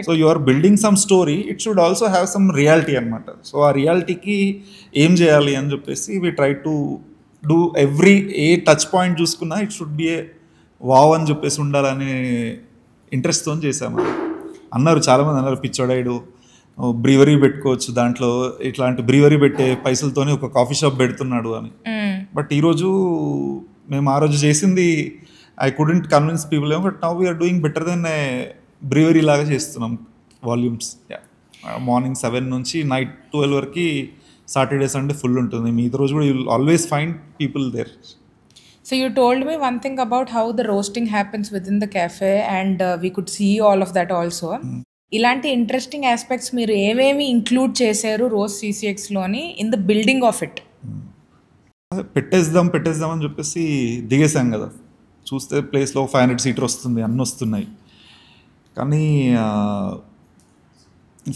So you are building some story, it should also have some reality అనమాట. సో ఆ రియాలిటీకి ఏం చేయాలి అని చెప్పేసి we try to do every a touch point చూసుకున్నా it should be a wow అని చెప్పేసి ఉండాలనే ఇంట్రెస్ట్తో చేసాము. అన్నారు చాలామంది, అన్నారు పిచ్చోడాయుడు బ్రీవరీ పెట్టుకోవచ్చు, దాంట్లో ఇట్లాంటి బ్రీవరీ పెట్టే పైసలతోనే ఒక కాఫీ షాప్ పెడుతున్నాడు అని. బట్ ఈరోజు మేము ఆ రోజు చేసింది I couldn't convince people, but now we're doing better than a brewery లాగా చేస్తున్నాం వాల్యూమ్స్. మార్నింగ్ 7 నుంచి నైట్ 12 వరకు సాటర్డే సండే ఫుల్ ఉంటుంది. మిగతా రోజు కూడా you will always find people there. So you told me one thing about how the roasting happens within the cafe and we could see all of that also. ఇలాంటి interesting aspects మీరు ఏమేమి include చేశారు Roast CCXలోని in the building of it? పెట్టేద్దాం అని చెప్పేసి దిగేసాం కదా. చూస్తే ప్లేస్లో 500 సీటర్ వస్తుంది, అన్నీ వస్తున్నాయి. కానీ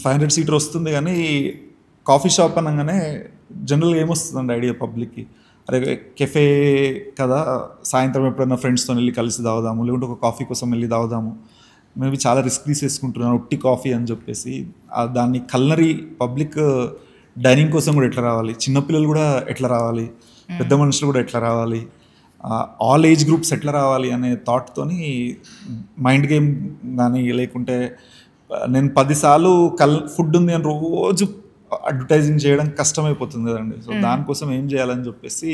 500 సీటర్ వస్తుంది కానీ కాఫీ షాప్ అనగానే జనరల్గా ఏమొస్తుందండి ఐడియా పబ్లిక్కి, అరే కెఫే కదా, సాయంత్రం ఎప్పుడైనా ఫ్రెండ్స్తో వెళ్ళి కలిసి తాగుదాము, లేకుంటే ఒక కాఫీ కోసం వెళ్ళి తాగుదాము. మేబీ చాలా రిస్క్ తీసేసుకుంటున్నాను ఒట్టి కాఫీ అని చెప్పేసి. దాన్ని కల్నరీ పబ్లిక్ డైనింగ్ కోసం కూడా ఎట్లా రావాలి, చిన్నపిల్లలు కూడా ఎట్లా రావాలి, పెద్ద మనుషులు కూడా ఎట్లా రావాలి, ఆల్ ఏజ్ గ్రూప్స్ ఎట్లా రావాలి అనే థాట్తోని మైండ్ గేమ్ కానీ, లేకుంటే నేను 10 సార్లు ఫుడ్ ఉంది అని రోజు అడ్వర్టైజింగ్ చేయడం కష్టమైపోతుంది కదండి. సో దానికోసం ఏం చేయాలని చెప్పేసి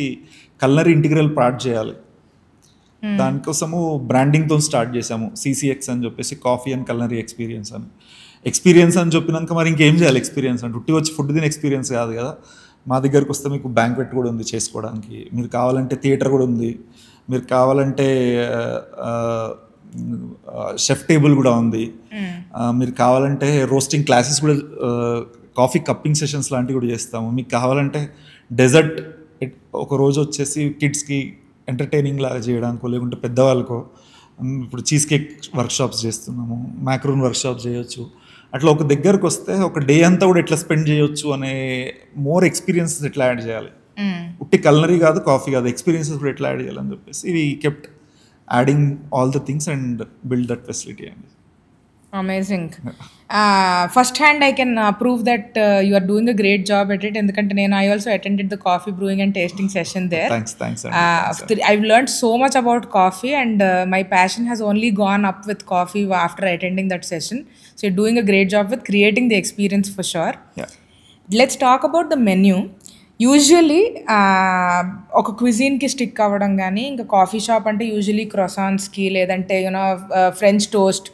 కల్నరీ ఇంటిగ్రల్ పార్ట్ చేయాలి. దానికోసము బ్రాండింగ్తో స్టార్ట్ చేసాము CCX అని చెప్పేసి, కాఫీ అండ్ కల్నరీ ఎక్స్పీరియన్స్ అని. ఎక్స్పీరియన్స్ అని చెప్పినాక మరి ఇంకేం చేయాలి? ఎక్స్పీరియన్స్ అంటే ఉట్టి వచ్చి ఫుడ్ తినే ఎక్స్పీరియన్స్ కాదు కదా. మా దగ్గరకు వస్తే మీకు బ్యాంక్వెట్ కూడా ఉంది చేసుకోవడానికి, మీరు కావాలంటే థియేటర్ కూడా ఉంది, మీరు కావాలంటే షెఫ్ టేబుల్ కూడా ఉంది, మీరు కావాలంటే రోస్టింగ్ క్లాసెస్ కూడా, కాఫీ కప్పింగ్ సెషన్స్ లాంటివి కూడా చేస్తాము. మీకు కావాలంటే డెజర్ట్ ఒక రోజు వచ్చేసి కిడ్స్కి ఎంటర్టైనింగ్ లాగా చేయడానికో, లేకుంటే పెద్దవాళ్ళకో ఇప్పుడు చీజ్ కేక్ వర్క్షాప్స్ చేస్తున్నాము, మ్యాక్రోన్ వర్క్షాప్స్ చేయొచ్చు. అట్లా ఒక దగ్గరకు వస్తే ఒక డే అంతా కూడా ఎట్లా స్పెండ్ చేయొచ్చు అనే మోర్ ఎక్స్పీరియన్సెస్ ఎట్లా యాడ్ చేయాలి, ఉట్టి కల్నరీ కాదు కాఫీ కాదు, ఎక్స్పీరియన్సెస్ కూడా ఎట్లా యాడ్ చేయాలని చెప్పేసి we kept adding all the things and build that facility అండి. Amazing. First hand I can prove that you are doing a great job at it. ఎందుకంటే నేను I also attended the coffee brewing and tasting session there. I've learned so much about coffee and my passion has only gone up with coffee after attending that session. So you're doing a great job with creating the experience for sure. Yeah. Let's talk about the menu. Usually ఒక క్విజిన్కి stick అవ్వడం కానీ, ఇంకా coffee shop అంటే usually క్రొసాన్స్కి, లేదంటే you know French toast,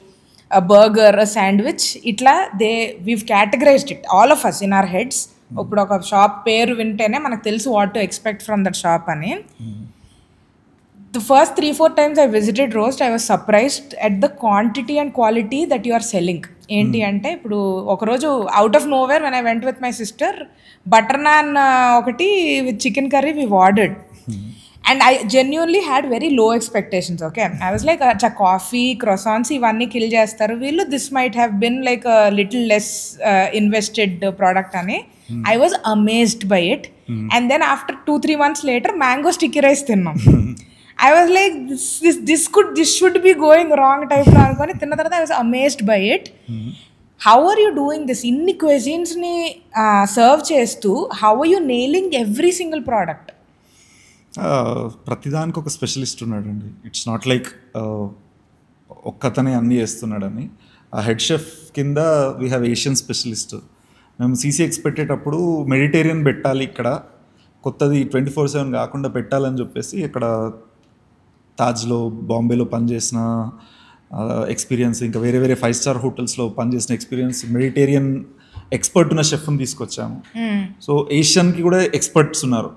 burger, sandwich, ఇట్లా we've categorised it all of us in our heads. ఇప్పుడు ఒక షాప్ పేరు వింటేనే మనకు తెలుసు what to expect from that shop అని. The first 3-4 times I visited Roast, I was surprised at the quantity and quality that you are selling. ఏంటి అంటే ఇప్పుడు ఒకరోజు out of nowhere when I went with my sister, butter naan ఒకటి with chicken curry we ordered. And I genuinely had very low expectations. Okay, I was like అచ్చా coffee, croissants ఇవన్నీ kill చేస్తారు వీళ్ళు, this might have been like little less invested product అని. I was amazed by it. And then after 2-3 months later mango sticky rice తిన్నాం. I was like, this should be going wrong type లో అనుకొని తిన్న తర్వాత I was amazed by it. How are you doing this? ఇన్ని క్విజిన్స్ని serve చేస్తూ how are you nailing every single product? ప్రతిదానికి ఒక specialist ఉన్నాడండి. ఇట్స్ నాట్ లైక్ ఒక్కతనే అన్నీ చేస్తున్నాడని. ఆ హెడ్ షెఫ్ కింద వీ హ్యావ్ ఏషియన్ స్పెషలిస్ట్. మేము CCX పెట్టేటప్పుడు మెడిటేరియన్ పెట్టాలి ఇక్కడ, కొత్తది 24/7 కాకుండా పెట్టాలని చెప్పేసి ఇక్కడ తాజ్లో, బాంబేలో పనిచేసిన ఎక్స్పీరియన్స్, ఇంకా వేరే వేరే 5-star హోటల్స్లో పనిచేసిన ఎక్స్పీరియన్స్, మెడిటేరియన్ ఎక్స్పర్ట్ ఉన్న షెఫ్ని తీసుకొచ్చాము. సో ఏషియన్కి కూడా ఎక్స్పర్ట్స్ ఉన్నారు.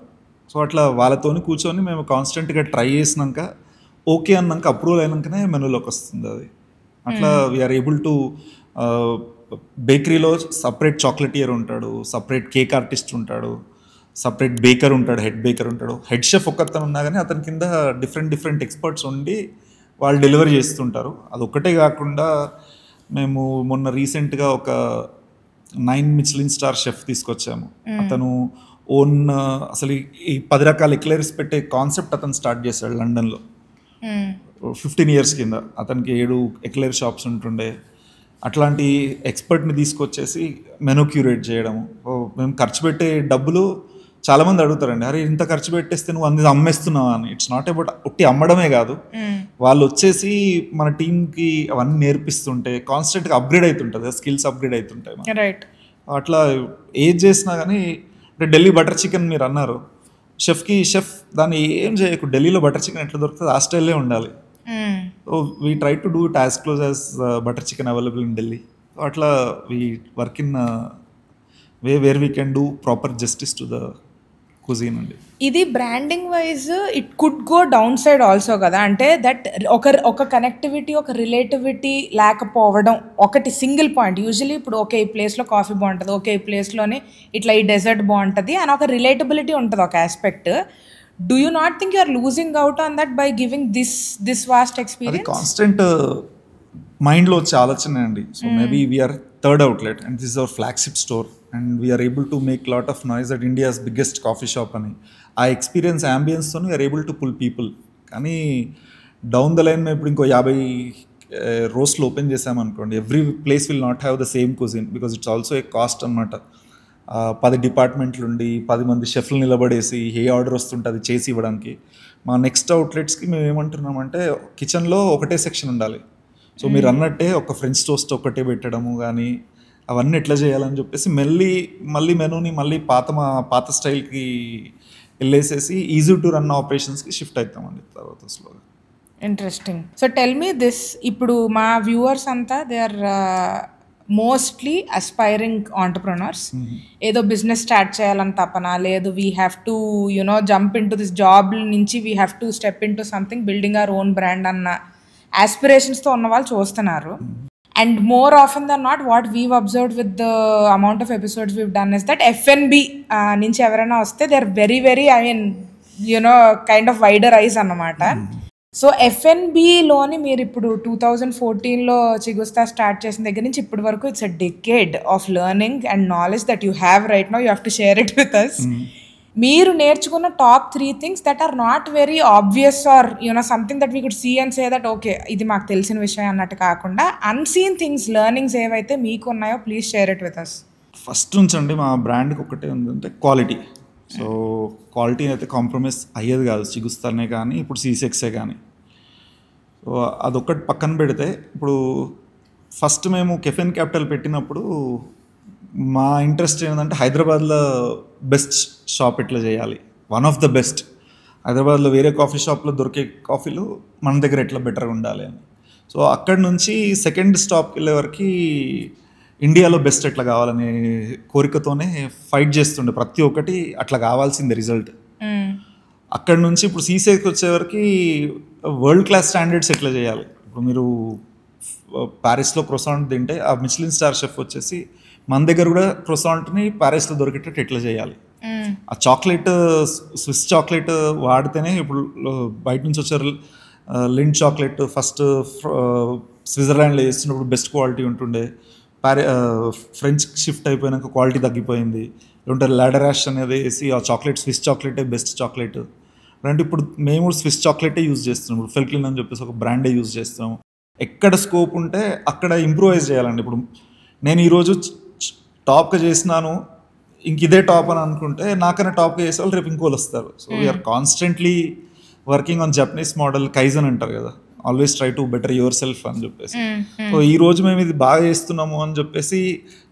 సో అట్లా వాళ్ళతో కూర్చొని మేము కాన్స్టెంట్గా ట్రై చేసినాక ఓకే అన్నాక అప్రూవల్ అయినాకనే మెనూలోకి వస్తుంది అది. అట్లా వీఆర్ ఏబుల్ టు బేకరీలో సపరేట్ చాక్లెటియర్ ఉంటాడు, సపరేట్ కేక్ ఆర్టిస్ట్ ఉంటాడు, సపరేట్ బేకర్ ఉంటాడు, హెడ్ బేకర్ ఉంటాడు. హెడ్ షెఫ్ ఒక్కతను ఉన్నా కానీ అతని కింద డిఫరెంట్ ఎక్స్పర్ట్స్ ఉండి వాళ్ళు డెలివరీ చేస్తుంటారు. అది ఒక్కటే కాకుండా మేము మొన్న రీసెంట్గా ఒక 9 Michelin స్టార్ షెఫ్ తీసుకొచ్చాము. అతను ఓన్ అసలు ఈ 10 రకాల ఎక్లైర్స్ పెట్టే కాన్సెప్ట్ అతను స్టార్ట్ చేశాడు లండన్లో 15 years కింద. అతనికి 7 ఎక్లైర్ షాప్స్ ఉంటుండే. అట్లాంటి ఎక్స్పర్ట్ని తీసుకొచ్చేసి మెనూ క్యూరేట్ చేయడము. మేము ఖర్చు పెట్టే డబ్బులు చాలామంది అడుగుతారండి, అరే ఇంత ఖర్చు పెట్టేస్తే నువ్వు అన్ని అమ్మేస్తున్నావా అని. ఇట్స్ నాట్ అబౌట్ ఒట్టి అమ్మడమే కాదు, వాళ్ళు వచ్చేసి మన టీంకి అవన్నీ నేర్పిస్తుంటే కాన్స్టెంట్గా అప్గ్రేడ్ అవుతుంటుంది, స్కిల్స్ అప్గ్రేడ్ అవుతుంటాయి. రైట్. అట్లా ఏది చేసినా కానీ అంటే ఢిల్లీ బటర్ చికెన్ మీరు అన్నారు, షెఫ్ దాన్ని ఏం చేయకు, ఢిల్లీలో బటర్ చికెన్ ఎట్లా దొరుకుతుంది ఆ స్టైల్లో ఉండాలి. So we try to do it as close as butter chicken available in Delhi. So అట్లా we work in way where we can do proper justice to the cuisine అండి. ఇది branding wise it could go downside also కదా, అంటే that ఒక connectivity, ఒక relativity లేకపోవడం ఒకటి single point. Usually ఇప్పుడు ఓకే ఈ ప్లేస్లో కాఫీ బాగుంటుంది, ఓకే ఈ ప్లేస్లోనే ఇట్లా ఈ డెజర్ట్ బాగుంటుంది అని ఒక రిలేటబిలిటీ ఉంటుంది ఒక aspect. Do you not think you are losing out on that by giving this vast experience? అది కాన్స్టెంట్ మైండ్లో వచ్చే ఆలోచన అండి. So maybe we're third outlet and this is our flagship store and we're able to make lot of noise at India's biggest coffee shop అని. ఆ experience యాంబియన్స్తో we're able to pull people. కానీ down the line మేము ఇప్పుడు ఇంకో 50 రోస్ట్లు open చేసామనుకోండి, every place will not have the same cuisine because it's also a cost అనమాట. 10 డిపార్ట్మెంట్లు ఉండి 10 మంది షెఫ్లు నిలబడేసి ఏ ఆర్డర్ వస్తుంటే అది చేసి ఇవ్వడానికి. మా నెక్స్ట్ అవుట్లెట్స్కి మేము ఏమంటున్నామంటే కిచెన్లో ఒకటే సెక్షన్ ఉండాలి. సో మీరు అన్నట్టే ఒక ఫ్రెంచ్ టోస్ట్ ఒకటే పెట్టడము కానీ అవన్నీ ఎట్లా చేయాలని చెప్పేసి మళ్ళీ మెనూని మళ్ళీ పాత స్టైల్కి వెళ్ళేసేసి ఈజీ టు రన్ ఆపరేషన్స్కి షిఫ్ట్ అవుతామండి తర్వాత స్లోగా. Interesting. So tell me this, ఇప్పుడు మా వ్యూవర్స్ అంతా they are mostly aspiring entrepreneurs. ఏదో బిజినెస్ స్టార్ట్ చేయాలని తపన లేదు, we have to you know jump in to this job నుంచి we have to step in to something, building our own brand అన్న ఆస్పిరేషన్స్తో ఉన్న వాళ్ళు చూస్తున్నారు. And more often than not what we've observed with the amount of episodes we've done is that F&B నుంచి ఎవరైనా వస్తే they are very I mean you know kind of wider eyes అన్నమాట. So F&Bలోని మీరు ఇప్పుడు 2014లో చిగుస్తా స్టార్ట్ చేసిన దగ్గర నుంచి ఇప్పటి వరకు it's a decade of learning and knowledge that you have right now, you have to share it with us. మీరు నేర్చుకున్న top 3 things that are not very obvious or you know something that we could see and say that okay ఇది మాకు తెలిసిన విషయం అన్నట్టు కాకుండా unseen things, learnings ఏవైతే మీకు ఉన్నాయో please share it with us. First నుంచి అండి మా బ్రాండ్కి ఒకటే ఉందంటే క్వాలిటీ. సో క్వాలిటీ అయితే కాంప్రమైజ్ అయ్యేది కాదు చిగుస్తానే కానీ ఇప్పుడు CCXే కానీ. సో అదొక్కటి పక్కన పెడితే ఇప్పుడు ఫస్ట్ మేము కెఫెన్ క్యాపిటల్ పెట్టినప్పుడు మా ఇంట్రెస్ట్ ఏంటంటే హైదరాబాద్లో బెస్ట్ షాప్ ఎట్లా చేయాలి, వన్ ఆఫ్ ద బెస్ట్. హైదరాబాద్లో వేరే కాఫీ షాప్లో దొరికే కాఫీలు మన దగ్గర ఎట్లా బెటర్గా ఉండాలి అని. సో అక్కడి నుంచి సెకండ్ స్టాప్కి వెళ్ళే వరకు ఇండియాలో బెస్ట్ ఎట్లా కావాలనే కోరికతోనే ఫైట్ చేస్తుండే. ప్రతి ఒక్కటి అట్లా కావాల్సిందే రిజల్ట్. అక్కడి నుంచి ఇప్పుడు సీసేకి వచ్చేవరకు వరల్డ్ క్లాస్ స్టాండర్డ్స్ ఎట్లా చేయాలి. ఇప్పుడు మీరు ప్యారిస్లో క్రొసాంట్ తింటే ఆ మిష్లిన్ స్టార్ షెఫ్ వచ్చేసి మన దగ్గర కూడా క్రొసాంట్ని ప్యారిస్లో దొరికేటట్టు ఎట్లా చేయాలి. ఆ చాక్లెట్ స్విస్ చాక్లెట్ వాడితేనే ఇప్పుడు బయట నుంచి వచ్చారు లిండ్ చాక్లెట్ ఫస్ట్ స్విట్జర్లాండ్లో చేస్తున్నప్పుడు బెస్ట్ క్వాలిటీ ఉంటుండే. ఫ్రెంచ్ షిఫ్ట్ అయిపోయినాక క్వాలిటీ తగ్గిపోయింది. లేకుంటే లాడరాష్ అనేది వేసి ఆ చాక్లెట్ స్విస్ చాక్లెటే బెస్ట్ చాక్లెట్ అంటే ఇప్పుడు మేము స్విస్ చాక్లెటే యూజ్ చేస్తున్నాం. ఇప్పుడు ఫెల్క్లిన్ అని చెప్పేసి ఒక బ్రాండే యూజ్ చేస్తాము. ఎక్కడ స్కోప్ ఉంటే అక్కడ ఇంప్రూవైజ్ చేయాలండి. ఇప్పుడు నేను ఈరోజు టాప్గా చేసినాను, ఇంక ఇదే టాప్ అని అనుకుంటే నాకన్నా టాప్గా చేసే వాళ్ళు రేపు ఇంకోళ్ళు వస్తారు. So we're constantly working on Japanese model kaizen అంటారు కదా, always try to better yourself అని చెప్పేసి. సో ఈ రోజు మేము ఇది బాగా చేస్తున్నాము అని చెప్పేసి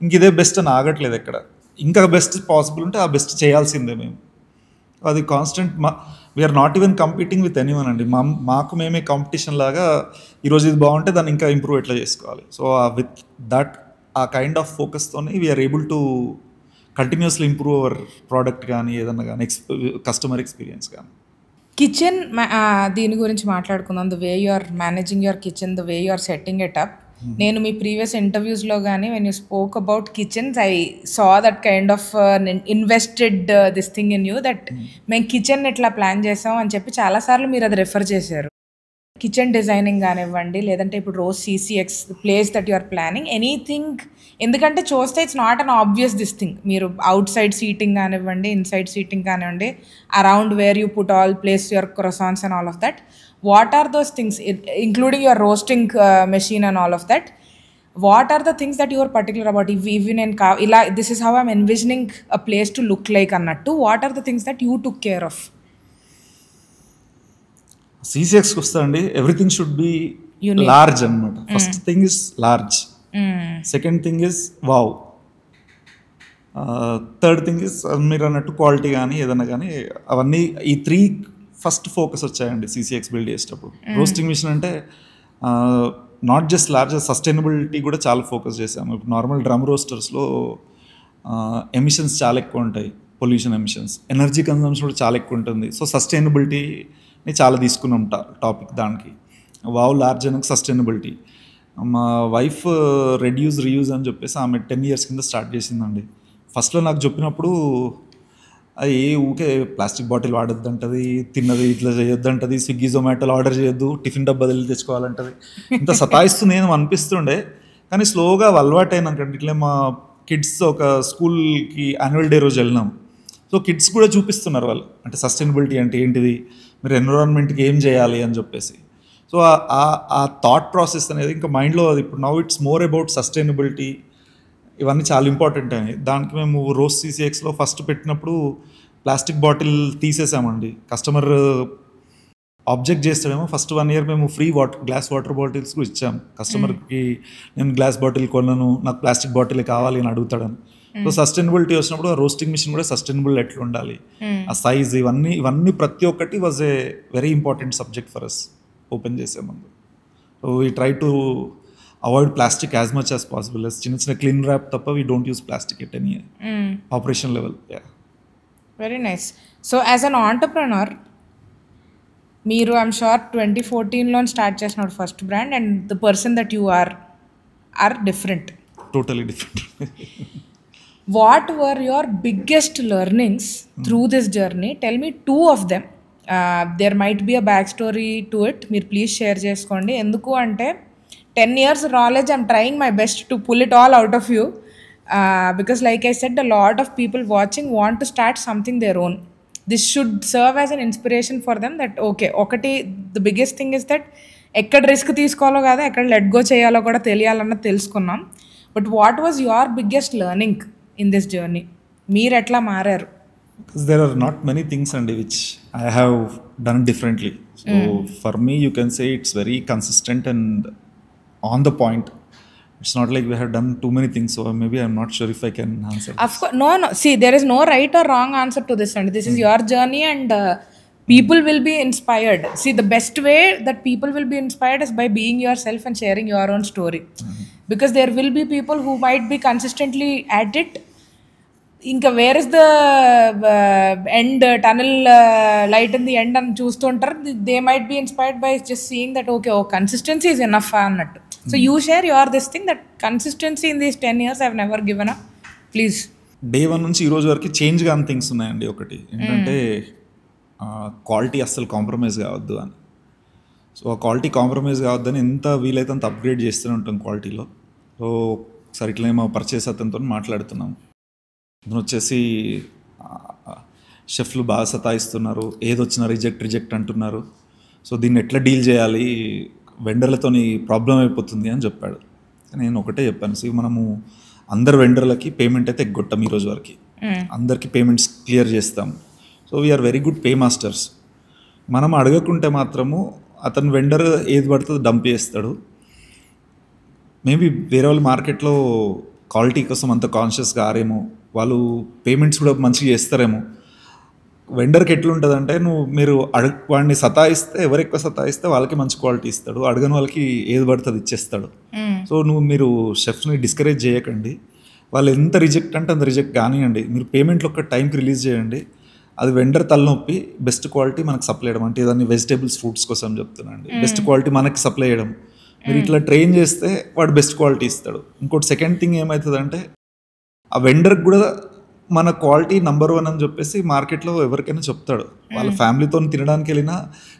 ఇంక ఇదే బెస్ట్ అని ఆగట్లేదు. ఎక్కడ ఇంకా బెస్ట్ పాసిబుల్ ఉంటే ఆ బెస్ట్ చేయాల్సిందే మేము. అది constant. We're not even competing with anyone అండి. మాకు మేమే కాంపిటీషన్ లాగా ఈరోజు ఇది బాగుంటే దాన్ని ఇంకా ఇంప్రూవ్ ఎట్లా చేసుకోవాలి. సో విత్ దట్ ఆ కైండ్ ఆఫ్ ఫోకస్తోనే we're able to continuously improve our product కానీ ఏదన్నా కానీ కస్టమర్ ఎక్స్పీరియన్స్ కానీ. కిచెన్ దీని గురించి మాట్లాడుకుందాం. The way you are managing your kitchen, the way you are setting it up. నేను మీ ప్రీవియస్ ఇంటర్వ్యూస్లో కానీ when you spoke about kitchens I saw that kind of invested this thing in you that మేము kitchen ఎట్లా plan చేసాం అని చెప్పి చాలాసార్లు మీరు అది రెఫర్ చేశారు. కిచెన్ డిజైనింగ్ కానివ్వండి, లేదంటే ఇప్పుడు Roast CCX place that you are planning anything. ఎందుకంటే చూస్తే it's not an obvious this thing. మీరు అవుట్ సైడ్ సీటింగ్ కానివ్వండి, ఇన్సైడ్ సీటింగ్ కానివ్వండి, around where you put all place your croissants and all of that. What are those things, including your roasting machine and all of that? What are the things that you are particular about? Even in this is how I'm envisioning a place to look like annattu. What are the things that you took care of? CCXకి వస్తా అండి, everything should be large అనమాట. First thing is large, second thing is wow, third thing is మీరు అన్నట్టు quality కానీ ఏదన్నా కానీ అవన్నీ ఈ 3 ఫస్ట్ ఫోకస్ వచ్చాయండి CCX బిల్డ్ చేసేటప్పుడు. రోస్టింగ్ మిషన్ అంటే నాట్ జస్ట్ లార్జ్, సస్టైనబిలిటీ కూడా చాలా ఫోకస్ చేసాము. ఇప్పుడు నార్మల్ డ్రమ్ రోస్టర్స్లో ఎమిషన్స్ చాలా ఎక్కువ ఉంటాయి, పొల్యూషన్ ఎమిషన్స్, ఎనర్జీ కన్సంప్షన్ కూడా చాలా ఎక్కువ ఉంటుంది. సో సస్టైనబిలిటీని చాలా తీసుకున్నాం టాపిక్ దానికి. వావ్ లార్జ్ అనేది సస్టైనబిలిటీ. మా వైఫ్ రెడ్యూస్ రీయూజ్ అని చెప్పేసి ఆమె 10 years కింద స్టార్ట్ చేసిందండి. ఫస్ట్లో నాకు చెప్పినప్పుడు అది ఊకే ప్లాస్టిక్ బాటిల్ వాడొద్దంటది, తిన్నది ఇట్లా చేయొద్దంటది, స్విగ్గీ జొమాటోలో ఆర్డర్ చేయొద్దు, టిఫిన్ డబ్బా వెళ్ళి తెచ్చుకోవాలంటది, ఇంత సతాయిస్తుంది ఏమో అనిపిస్తుండే. కానీ స్లోగా అలవాటు అయినాకంటే ఇట్లా మా కిడ్స్ ఒక స్కూల్కి యాన్యువల్ డే రోజు వెళ్ళినాం. సో కిడ్స్ కూడా చూపిస్తున్నారు వాళ్ళు, అంటే సస్టైనబిలిటీ అంటే ఏంటిది, మీరు ఎన్విరాన్మెంట్కి ఏం చేయాలి అని చెప్పేసి. సో ఆ థాట్ ప్రాసెస్ అనేది ఇంకా మైండ్లో అది ఇప్పుడు now it's more about sustainability. ఇవన్నీ చాలా ఇంపార్టెంట్ అని దానికి మేము రోజ్ CCXలో ఫస్ట్ పెట్టినప్పుడు ప్లాస్టిక్ బాటిల్ తీసేసామండి. కస్టమర్ ఆబ్జెక్ట్ చేస్తాడేమో, ఫస్ట్ 1 year మేము ఫ్రీ గ్లాస్ వాటర్ బాటిల్స్ కూడా ఇచ్చాము కస్టమర్కి. నేను గ్లాస్ బాటిల్ కొన్నాను, నాకు ప్లాస్టిక్ బాటిల్ కావాలి అని అడుగుతాడని. సో సస్టైనబిలిటీ వచ్చినప్పుడు ఆ రోస్టింగ్ మిషన్ కూడా సస్టైనబుల్ ఎట్లా ఉండాలి, ఆ సైజ్, ఇవన్నీ ప్రతి ఒక్కటి was a very important subject for us open చేసే ముందు. So we try to avoid plastic as much as possible. చిన్న క్లీన్ ర్యాప్ తప్ప we don't use plastic at any operation level. Very nice. So as an entrepreneur మీరు I'm sure 2014లో start చేసినాడు first brand, and the person that you are different, totally different. What were your biggest learnings through this journey? Tell me 2 of them. There might be a back story to it, మీరు please share చేసుకోండి. ఎందుకు అంటే 10 years knowledge, I'm trying my best to pull it all out of you, because like I said, a lot of people watching want to start something their own. This should serve as an inspiration for them that okay, ఒకటి the biggest thing is that ఎక్కడ risk తీసుకోవాలో కాదు, ఎక్కడ let go చేయాలో కూడా తెలియాలన్నది తెలుసుకున్నాం. But what was your biggest learning in this journey? మీరు ఎట్లా మారారు? Because there are not many things and which I have done differently. So for me you can say it's very consistent and on the point. It's not like we have done too many things, so maybe I'm not sure if I can answer. Of course, no. See, there is no right or wrong answer to this, and this is your journey, and people will be inspired. See, the best way that people will be inspired is by being yourself and sharing your own story, because there will be people who might be consistently at it. ఇంకా where is the end tunnel light in the end అని చూస్తుంటారు. They might be inspired by just seeing that okay oh consistency is enough అన్నట్టు. So you share your this thing that consistency in these 10 years I have never given up. Please. Day 1 నుంచి ఈ రోజు వరకు change కాని things ఉన్నాయండి. ఒకటి ఏంటంటే quality అస్సలు కాంప్రమైజ్ కావద్దు అని. సో ఆ క్వాలిటీ కాంప్రమైజ్ కావద్దని ఎంత వీలైతే అంత అప్గ్రేడ్ చేస్తూనే ఉంటాం క్వాలిటీలో. సో ఒకసారి ఇట్లా మా పర్చేస్ అతనితో మాట్లాడుతున్నాం. అతను వచ్చేసి షెఫ్లు బాగా సతాయిస్తున్నారు, ఏదొచ్చినా రిజెక్ట్ అంటున్నారు, సో దీన్ని ఎట్లా డీల్ చేయాలి, వెండర్లతో ప్రాబ్లం అయిపోతుంది అని చెప్పాడు. నేను ఒకటే చెప్పాను, సో మనము అందరు వెండర్లకి పేమెంట్ అయితే ఎగ్గొట్టాం ఈ రోజు వరకు, అందరికీ పేమెంట్స్ క్లియర్ చేస్తాం. So we're very good pay masters. మనం అడగకుంటే మాత్రము అతను వెండర్ ఏది పడుతుందో డంప్ చేస్తాడు. మేబీ వేరే వాళ్ళు మార్కెట్లో క్వాలిటీ కోసం అంత కాన్షియస్గా ఆరేమో, వాళ్ళు పేమెంట్స్ కూడా మంచిగా చేస్తారేమో. వెండర్కి ఎట్లుంటుందంటే మీరు వాడిని సతాయిస్తే, ఎవరు ఎక్కువ సతాయిస్తే వాళ్ళకి మంచి క్వాలిటీ ఇస్తాడు, అడగని వాళ్ళకి ఏది పడుతుంది ఇచ్చేస్తాడు. సో మీరు షెఫ్ని డిస్కరేజ్ చేయకండి. వాళ్ళు ఎంత రిజెక్ట్ అంటే అంత రిజెక్ట్ కానివ్వండి, మీరు పేమెంట్లు ఒక్క టైంకి రిలీజ్ చేయండి. అది వెండర్ తలనొప్పి, బెస్ట్ క్వాలిటీ మనకు సప్లై చేయడం. అంటే ఏదైనా వెజిటేబుల్స్ ఫ్రూట్స్ కోసం చెప్తున్నాండి, బెస్ట్ క్వాలిటీ మనకి సప్లై చేయడం. మీరు ఇట్లా ట్రైన్ చేస్తే వాడు బెస్ట్ క్వాలిటీ ఇస్తాడు. ఇంకోటి సెకండ్ థింగ్ ఏమవుతుందంటే, ఆ వెండర్కి కూడా మన క్వాలిటీ నెంబర్ 1 అని చెప్పేసి మార్కెట్లో ఎవరికైనా చెప్తాడు. వాళ్ళ ఫ్యామిలీతో తినడానికి వెళ్ళినా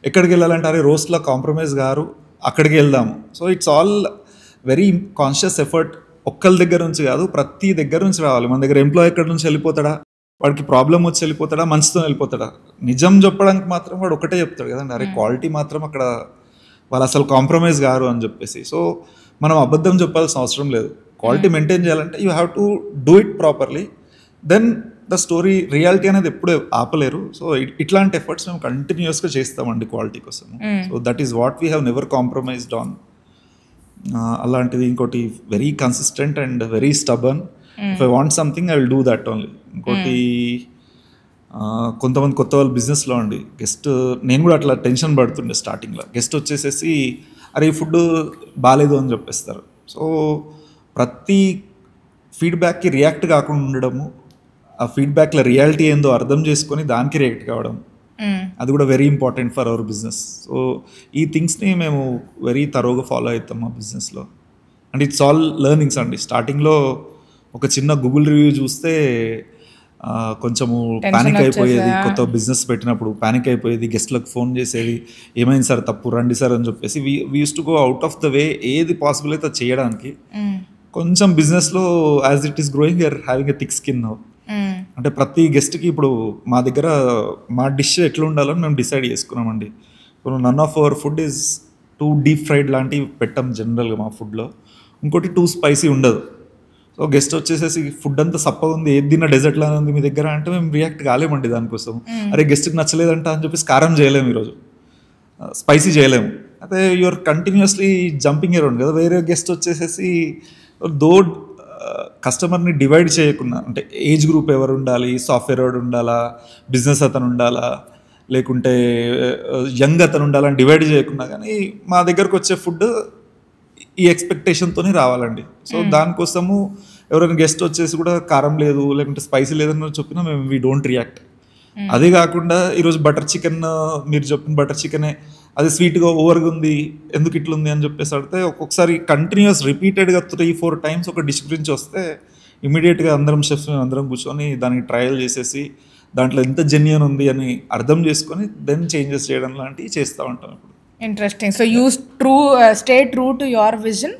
ఎక్కడికి వెళ్ళాలంటే అరే రోస్ట్లో కాంప్రమైజ్ గారు అక్కడికి వెళ్దాము. So it's all very conscious effort. ఒక్కళ్ళ దగ్గర నుంచి కాదు, ప్రతి దగ్గర నుంచి రావాలి. మన దగ్గర ఎంప్లాయీ ఎక్కడి నుంచి వెళ్ళిపోతాడా, వాడికి ప్రాబ్లం వచ్చి వెళ్ళిపోతాడా, మంచితో వెళ్ళిపోతాడా, నిజం చెప్పడానికి మాత్రం వాడు ఒకటే చెప్తాడు కదండి, అరే క్వాలిటీ మాత్రం అక్కడ వాళ్ళు అసలు కాంప్రమైజ్ గారు అని చెప్పేసి. సో మనం అబద్ధం చెప్పాల్సిన అవసరం లేదు. క్వాలిటీ మెయింటైన్ చేయాలంటే you have to do it properly, then the story reality అనేది ఎప్పుడూ ఆపలేరు. సో ఇట్లాంటి ఎఫర్ట్స్ మేము కంటిన్యూస్గా చేస్తామండి క్వాలిటీ కోసం. So that is what we have never compromised on. అలాంటిది ఇంకోటి very consistent and very stubborn. If I want something I will do that only. ఇంకోటి కొంతమంది కొత్త వాళ్ళు బిజినెస్లో అండి, గెస్ట్, నేను కూడా అట్లా టెన్షన్ పడుతుండే స్టార్టింగ్లో. గెస్ట్ వచ్చేసేసి అరే ఈ ఫుడ్ బాగాలేదు అని చెప్పేస్తారు. సో ప్రతి ఫీడ్బ్యాక్కి రియాక్ట్ కాకుండా ఉండడము, ఆ ఫీడ్బ్యాక్లో రియాలిటీ ఏందో అర్థం చేసుకొని దానికి రియాక్ట్ కావడం, అది కూడా very important for our business. So ఈ థింగ్స్ని మేము వెరీ తరోగా ఫాలో అవుతాం మా బిజినెస్లో. అండ్ ఇట్స్ ఆల్ లెర్నింగ్స్ అండి. స్టార్టింగ్లో ఒక చిన్న గూగుల్ రివ్యూ చూస్తే కొంచెము ప్యానిక్ అయిపోయేది. కొత్త బిజినెస్ పెట్టినప్పుడు ప్యానిక్ అయిపోయేది, గెస్ట్లకు ఫోన్ చేసేది, ఏమైంది సార్ తప్పు రండి సార్ అని చెప్పేసి. We use to go out of the way, ఏది పాసిబుల్ అయితే అది చేయడానికి. కొంచెం బిజినెస్లో as it is growing we're having a thick skin now. అంటే ప్రతి గెస్ట్కి ఇప్పుడు మా దగ్గర మా డిష్ ఎట్లా ఉండాలని మేము డిసైడ్ చేసుకున్నామండి. ఇప్పుడు none of our food is too deep fried లాంటివి పెట్టాం జనరల్గా మా ఫుడ్లో. ఇంకోటి టూ స్పైసీ ఉండదు. సో గెస్ట్ వచ్చేసేసి ఫుడ్ అంతా సప్పగా ఉంది, ఏది తిన్న డెజర్ట్ లానే ఉంది మీ దగ్గర అంటే మేము రియాక్ట్ కాలేమండి దానికోసం. అరే గెస్ట్కి నచ్చలేదంట అని చెప్పేసి కారం చేయలేము, ఈరోజు స్పైసీ చేయలేము. అయితే యూఆర్ కంటిన్యూస్లీ జంపింగ్ అరౌండ్ కదా. వేరే గెస్ట్ వచ్చేసేసి దో కస్టమర్ని డివైడ్ చేయకుండా, అంటే ఏజ్ గ్రూప్ ఎవరు ఉండాలి, సాఫ్ట్వేర్ వాడు ఉండాలా, బిజినెస్ అతను ఉండాలా, లేకుంటే యంగ్ అతను ఉండాలని డివైడ్ చేయకుండా కానీ మా దగ్గరకు వచ్చే ఫుడ్ ఈ ఎక్స్పెక్టేషన్తోనే రావాలండి. సో దానికోసము ఎవరైనా గెస్ట్ వచ్చేసి కూడా కారం లేదు లేకుంటే స్పైసీ లేదని చెప్పినా మేము వీ డోంట్ రియాక్ట్. అదే కాకుండా ఈరోజు బటర్ చికెన్, మీరు చెప్పిన బటర్ చికెనే అది స్వీట్గా ఓవర్గా ఉంది, ఎందుకు ఇట్లుంది అని చెప్పేసి అడితే ఒక్కొక్కసారి కంటిన్యూస్ రిపీటెడ్గా 3-4 times ఒక డిష్ గురించి వస్తే ఇమీడియట్గా అందరం షెఫ్స్ అందరం కూర్చొని దానికి ట్రయల్ చేసేసి దాంట్లో ఎంత జెన్యూన్ ఉంది అని అర్థం చేసుకొని దెన్ చేంజెస్ చేయడం లాంటివి చేస్తూ ఉంటాం ఇప్పుడు. Interesting. So you stay true to your vision,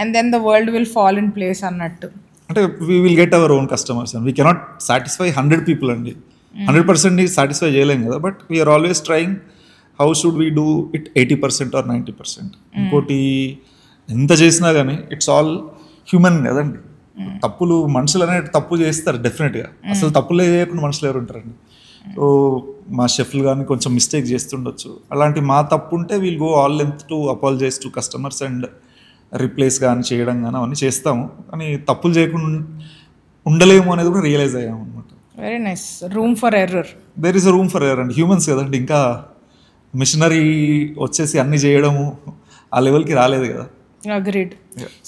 and then the world will fall in place అన్నట్టు. అంటే we will get our own customers and we cannot satisfy 100 people అండి. 100% సాటిస్ఫై చేయలేం కదా, but we're always trying how should we do it 80% or 90%. ఇంకోటి ఎంత చేసినా కానీ it's all human కదండి. తప్పులు మనుషులు అనేది తప్పు చేస్తారు డెఫినెట్గా, అసలు తప్పులే చేయకుండా మనుషులు ఎవరు ఉంటారండి. సో మా షెఫ్లు కానీ కొంచెం మిస్టేక్ చేస్తుండొచ్చు, అలాంటి మా తప్పు ఉంటే we'll go all length to apologize to customers and replace కానీ చేయడం కానీ అవన్నీ చేస్తాము, కానీ తప్పులు చేయకుండా ఉండలేము అనేది కూడా రియలైజ్ అయ్యాము అనమాట. Very nice. Room for error. There is a room for error అండి, హ్యూమన్స్ కదండి, ఇంకా మిషనరీ వచ్చేసి అన్ని చేయడము ఆ లెవెల్కి రాలేదు కదా. అగ్రీడ్.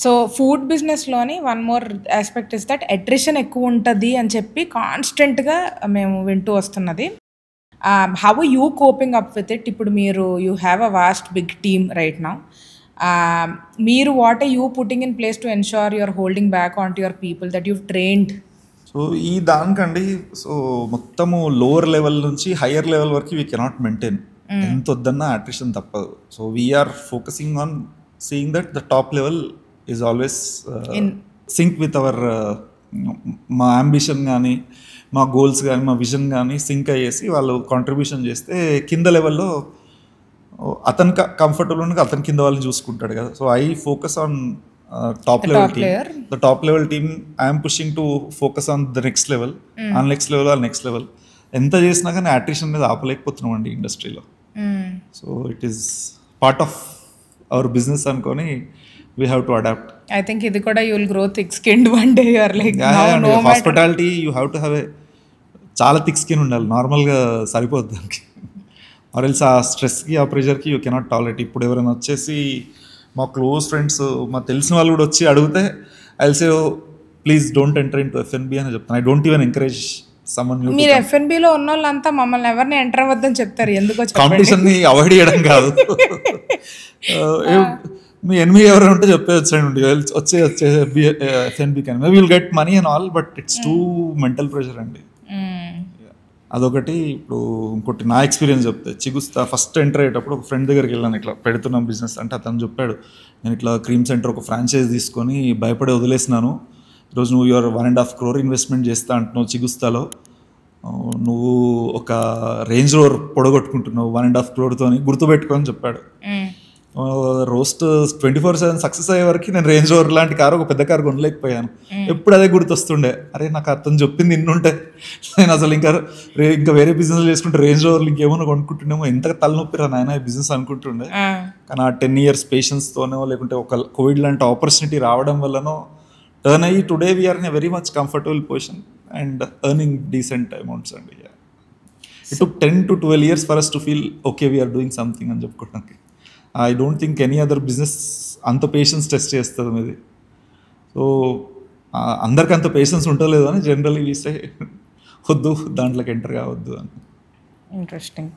సో ఫుడ్ బిజినెస్లోని one more aspect is that attrition ఎక్కువ ఉంటుంది అని చెప్పి కాన్స్టెంట్గా మేము వింటూ వస్తున్నది. How you coping up with it? ఇప్పుడు మీరు you have a vast big team right now. మీరు what are you putting in place to ensure you're holding back on to your people that you've trained? So ఈ దానికండి, so మొత్తము lower level నుంచి higher level వరకు we cannot maintain, ఎంత వద్దన్నా attrition తప్పదు. So we're focusing on seeing that the top level is always sync with our మా ambition కానీ మా గోల్స్ కానీ మా విజన్ కానీ సింక్ అయ్యేసి వాళ్ళు కాంట్రిబ్యూషన్ చేస్తే కింద లెవెల్లో అతను కంఫర్టబుల్ ఉండగా అతని కింద వాళ్ళని చూసుకుంటాడు కదా. So I focus on top level team. The top level team I am pushing to focus on the next level, on next level or next level. ఎంత చేసినా కానీ అట్రిషన్ మీద ఆపలేకపోతున్నాం అండి ఇండస్ట్రీలో. So it is part of our business అనుకొని we have to adapt. I think ఇది కూడా you will grow thick skinned one day. You are like hospitality you have to have a చాలా థిక్ స్కిన్ ఉండాలి, నార్మల్గా సరిపోద్ది దానికి. Or else ఆ స్ట్రెస్కి ఆ ప్రెషర్కి యూ కెనాట్ టాలరేట్. ఇప్పుడు ఎవరైనా వచ్చేసి మా క్లోజ్ ఫ్రెండ్స్ మా తెలిసిన వాళ్ళు కూడా వచ్చి అడిగితే I will say please don't enter in to F&B అని చెప్తాను. I don't even encourage someone. మీరు F&Bలో ఉన్న వాళ్ళంతా మమ్మల్ని ఎవరిని ఎంటర్ అవ్వద్దని చెప్తారు, ఎందుకో కాంపిటీషన్ని అవాయిడ్ చేయడం కాదు. మీ ఎనిమి ఎవరైనా ఉంటే చెప్పేసండి వచ్చే F&B కానీ maybe will get money and all, but it's too mental pressure అండి. అదొకటి. ఇప్పుడు ఇంకోటి నా ఎక్స్పీరియన్స్ చెప్తే, చిగుస్తా ఫస్ట్ ఎంటర్ అయ్యేటప్పుడు ఒక ఫ్రెండ్ దగ్గరికి వెళ్ళాను, ఇట్లా పెడుతున్నాం బిజినెస్ అంటే అతను చెప్పాడు, నేను ఇట్లా క్రీమ్ సెంటర్ ఒక ఫ్రాంచైజ్ తీసుకొని భయపడి వదిలేసినాను, ఈరోజు నువ్వు యువర్ 1.5 crore ఇన్వెస్ట్మెంట్ చేస్తా అంటున్నావు చిగుస్తాలో, నువ్వు ఒక రేంజ్ రోవర్ పొడగొట్టుకుంటున్నావు 1.5 crore గుర్తుపెట్టుకోని చెప్పాడు. రోస్ట్ 24/7 సక్సెస్ అయ్యే వరకు నేను రేంజ్ రోవర్ లాంటి కారు, ఒక పెద్ద కారు కొనలేకపోయాను. ఎప్పుడు అదే గుర్తొస్తుండే, అరే నాకు అతను చెప్పింది ఇన్నుంటే నేను అసలు ఇంకా వేరే బిజినెస్ చేసుకుంటే రేంజ్ రోవర్లు ఇంకేమన్నా కొనుక్కుంటున్నామో, ఎంత తలనొప్పి రా నాయన ఈ బిజినెస్ అనుకుంటుండే. కానీ ఆ 10 years పేషెన్స్తోనో లేకుంటే ఒక కోవిడ్ లాంటి ఆపర్చునిటీ రావడం వల్లనో టర్న్ అయ్యి today we're in a very much comfortable position and earning decent amounts అండి. It took 10 to 12 years for us to feel okay we're doing something అని చెప్పుకోవడానికి. I don't think any other business అంత patience test చేస్తుంది మీది. So అందరికి అంత patience ఉంటలేదు అని generally వీసే వద్దు దాంట్లోకి ఎంటర్ కావద్దు అని. Interesting.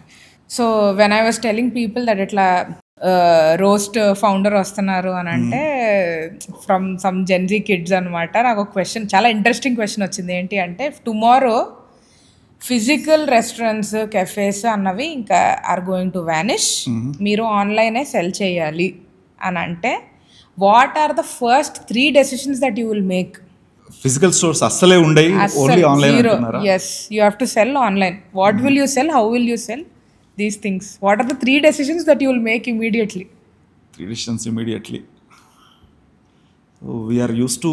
So when I was telling people that ఇట్లా రోస్ట్ ఫౌండర్ వస్తున్నారు అని అంటే ఫ్రమ్ సమ్ జెన్జీ కిడ్స్ అనమాట, నాకు ఒక క్వశ్చన్, చాలా ఇంట్రెస్టింగ్ క్వశ్చన్ వచ్చింది. ఏంటి అంటే టుమారో ఫిజికల్ రెస్టారెంట్స్ కెఫేస్ అన్నవి ఇంకా ఆర్ గోయింగ్ టు వ్యానిష్, మీరు ఆన్లైనే సెల్ చేయాలి అని అంటే what are the first 3 decisions that you will make? Physical stores అస్సలే ఉండయి, ఓన్లీ ఆన్లైన్ అంటున్నారా? yes, you have to sell online. What will you sell? How will you sell these things? What are the 3 decisions that you will make immediately? 3 decisions immediately. So we are used to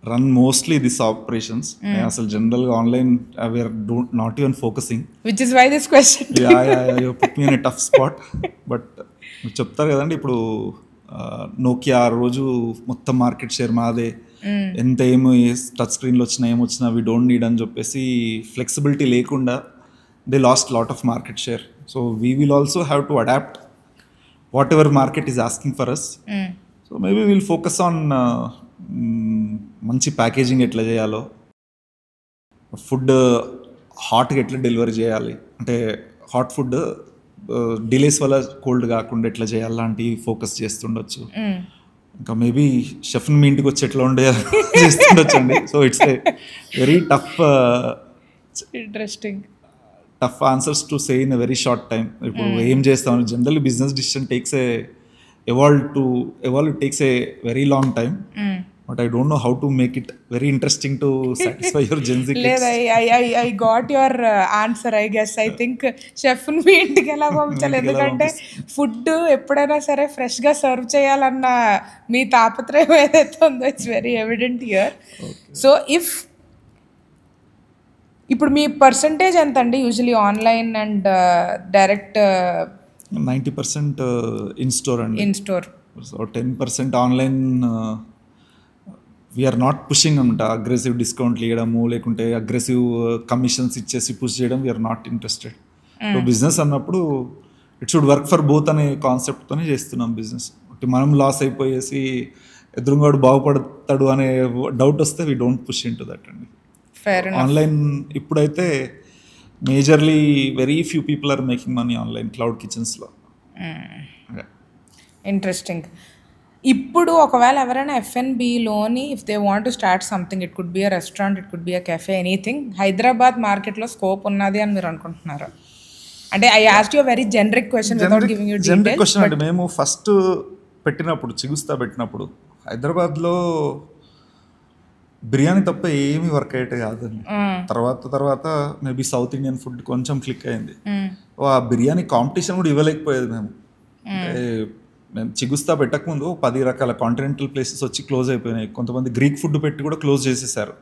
run mostly these operations. అసలు జనరల్గా online we are not even focusing. Which is why this question. yeah, you put me in a tough spot. But మీరు చెప్తారు కదండి, ఇప్పుడు Nokia ఆ రోజు మొత్తం market share మాదే, ఎంత ఏమి టచ్ స్క్రీన్లో వచ్చినా ఏమొచ్చినా వీ డోంట్ నీడ్ అని చెప్పేసి ఫ్లెక్సిబిలిటీ లేకుండా they lost lot of market share. So we will also have to adapt whatever market is asking for us. So maybe will focus on మంచి ప్యాకేజింగ్ ఎట్లా చేయాలో, food హాట్గా ఎట్లా delivery చేయాలి, అంటే హాట్ ఫుడ్ డిలేస్ వల్ల cold కాకుండా ఎట్లా చేయాలి లాంటివి ఫోకస్ చేస్తుండొచ్చు. ఇంకా మేబీ షెఫ్ని మీ ఇంటికి వచ్చి ఎట్లా ఉండే చేస్తుండొచ్చు అండి. So it's a very tough answers to say in a very short time. ఇప్పుడు ఏం చేస్తాం, generally business decision takes evolve takes a very long time. But I don't know how to make it very interesting to satisfy your Gen Z kids. I got your answer, I guess. I think chef మీ ఇంటికి ఎలా పంపించాలి, ఎందుకంటే food ఎప్పుడైనా సరే ఫ్రెష్గా serve చేయాలన్న మీ తాపత్రయం ఏదైతే ఉందో it's very evident here. So ఇప్పుడు మీ పర్సంటేజ్ ఎంత అండి usually online and direct? 90% in store అండి. In store. So 10% online we're not pushing అనమాట. అగ్రెసివ్ డిస్కౌంట్లు ఇవ్వడము లేకుంటే అగ్రెసివ్ కమిషన్స్ ఇచ్చేసి పుష్ చేయడం we're not interested. So business అన్నప్పుడు it should work for both అనే కాన్సెప్ట్తోనే చేస్తున్నాం బిజినెస్. మనం లాస్ అయిపోయేసి ఎదురుగాడు బాగుపడతాడు అనే డౌట్ వస్తే we don't push into that అండి. ఆన్లైన్ ఇప్పుడైతే majorly very few people are making money online cloud కిచెన్స్లో. ఇంట్రెస్టింగ్. ఇప్పుడు ఒకవేళ ఎవరైనా ఎఫ్ఎన్బిలోని if they want to start something, it could be a restaurant, it could be a cafe, anything, Hyderabad మార్కెట్లో scope ఉన్నది అని మీరు అనుకుంటున్నారా? అంటే I asked you very generic question without giving you details. Question అంటే మేము ఫస్ట్ పెట్టినప్పుడు చిగుస్తా పెట్టినప్పుడు హైదరాబాద్లో బిర్యానీ తప్ప ఏమీ వర్క్ అయ్యేది కాదండి. తర్వాత మేబీ సౌత్ ఇండియన్ ఫుడ్ కొంచెం క్లిక్ అయింది. ఆ బిర్యానీ కాంపిటీషన్ కూడా ఇవ్వలేకపోయేది మేము. మేము చిగుస్తా పెట్టకముందు 10 రకాల కాంటినెంటల్ ప్లేసెస్ వచ్చి క్లోజ్ అయిపోయినాయి. కొంతమంది గ్రీక్ ఫుడ్ పెట్టి కూడా క్లోజ్ చేసేసారు.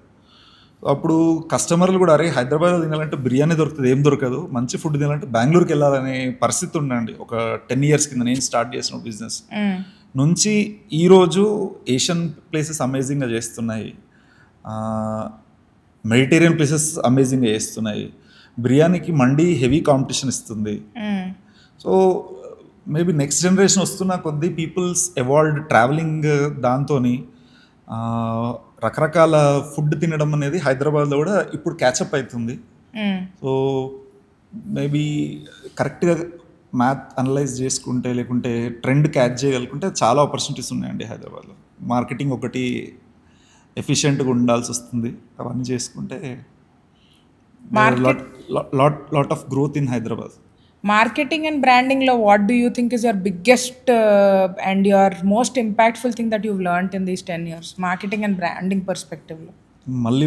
అప్పుడు కస్టమర్లు కూడా అరే హైదరాబాద్లో తినాలంటే బిర్యానీ దొరుకుతుంది, ఏం దొరకదు, మంచి ఫుడ్ తినాలంటే బెంగళూరుకి వెళ్ళాలనే పరిస్థితి ఉండండి. ఒక 10 years కింద నేను స్టార్ట్ చేసిన బిజినెస్ నుంచి ఈరోజు ఏషియన్ ప్లేసెస్ అమేజింగ్గా చేస్తున్నాయి, మెడిటేరియన్ ప్లేసెస్ అమేజింగ్గా చేస్తున్నాయి, బిర్యానీకి మండి హెవీ కాంపిటీషన్ ఇస్తుంది. సో మేబీ నెక్స్ట్ జనరేషన్ వస్తున్న కొద్దీ పీపుల్స్ ఎవాల్వ్డ్ ట్రావెలింగ్, దాంతో రకరకాల ఫుడ్ తినడం అనేది హైదరాబాద్లో కూడా ఇప్పుడు క్యాచప్ అవుతుంది. సో మేబీ కరెక్ట్గా మ్యాథ్ అనలైజ్ చేసుకుంటే లేకుంటే ట్రెండ్ క్యాచ్ చేయగలుగుకుంటే చాలా ఆపర్చునిటీస్ ఉన్నాయండి హైదరాబాద్లో. మార్కెటింగ్ ఒకటి ఎఫిషియెంట్గా ఉండాల్సి వస్తుంది, అవన్నీ చేసుకుంటే lot of growth in Hyderabad. Marketing and బ్రాండింగ్లో what do you think is your biggest and your most impactful thing that you've learned in these 10 years marketing and branding పర్స్పెక్టివ్లో? మళ్ళీ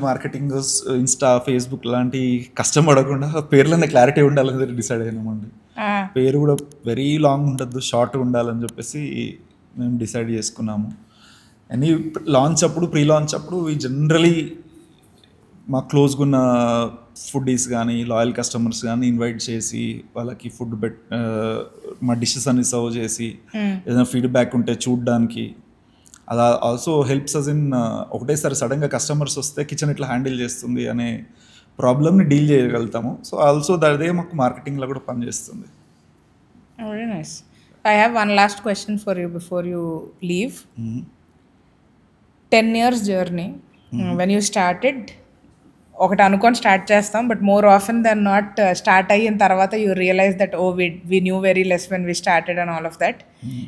మార్కెటింగ్, ఇన్స్టా, ఫేస్బుక్ లాంటి కష్టం పడకుండా పేర్లనే క్లారిటీ ఉండాలని decide అయినామండి. పేరు కూడా very long ఉండద్దు, షార్ట్ ఉండాలని చెప్పేసి మేము డిసైడ్ చేసుకున్నాము. ఎనీ లాంచ్ అప్పుడు, ప్రీ లాంచ్ అప్పుడు జనరలీ మా క్లోజ్గా ఉన్న ఫుడ్డీస్ కానీ లాయల్ కస్టమర్స్ కానీ ఇన్వైట్ చేసి వాళ్ళకి ఫుడ్ మా డిషెస్ అన్ని సర్వ్ చేసి ఏదైనా ఫీడ్బ్యాక్ ఉంటే చూడడానికి, అలా ఆల్సో హెల్ప్స్ అస్ ఇన్ ఒకటేసారి సడన్గా కస్టమర్స్ వస్తే కిచెన్ ఎట్లా హ్యాండిల్ చేస్తుంది అనే ప్రాబ్లమ్ని డీల్ చేయగలుగుతాము. సో ఆల్సో అదే మాకు మార్కెటింగ్లో కూడా పనిచేస్తుంది. Very nice. I have one last question for you before you leave. 10 years journey, when you started, ఒకటి అనుకొని స్టార్ట్ చేస్తాం but more often than not start అయిన తర్వాత you realise that oh we knew very less when we started and all of that.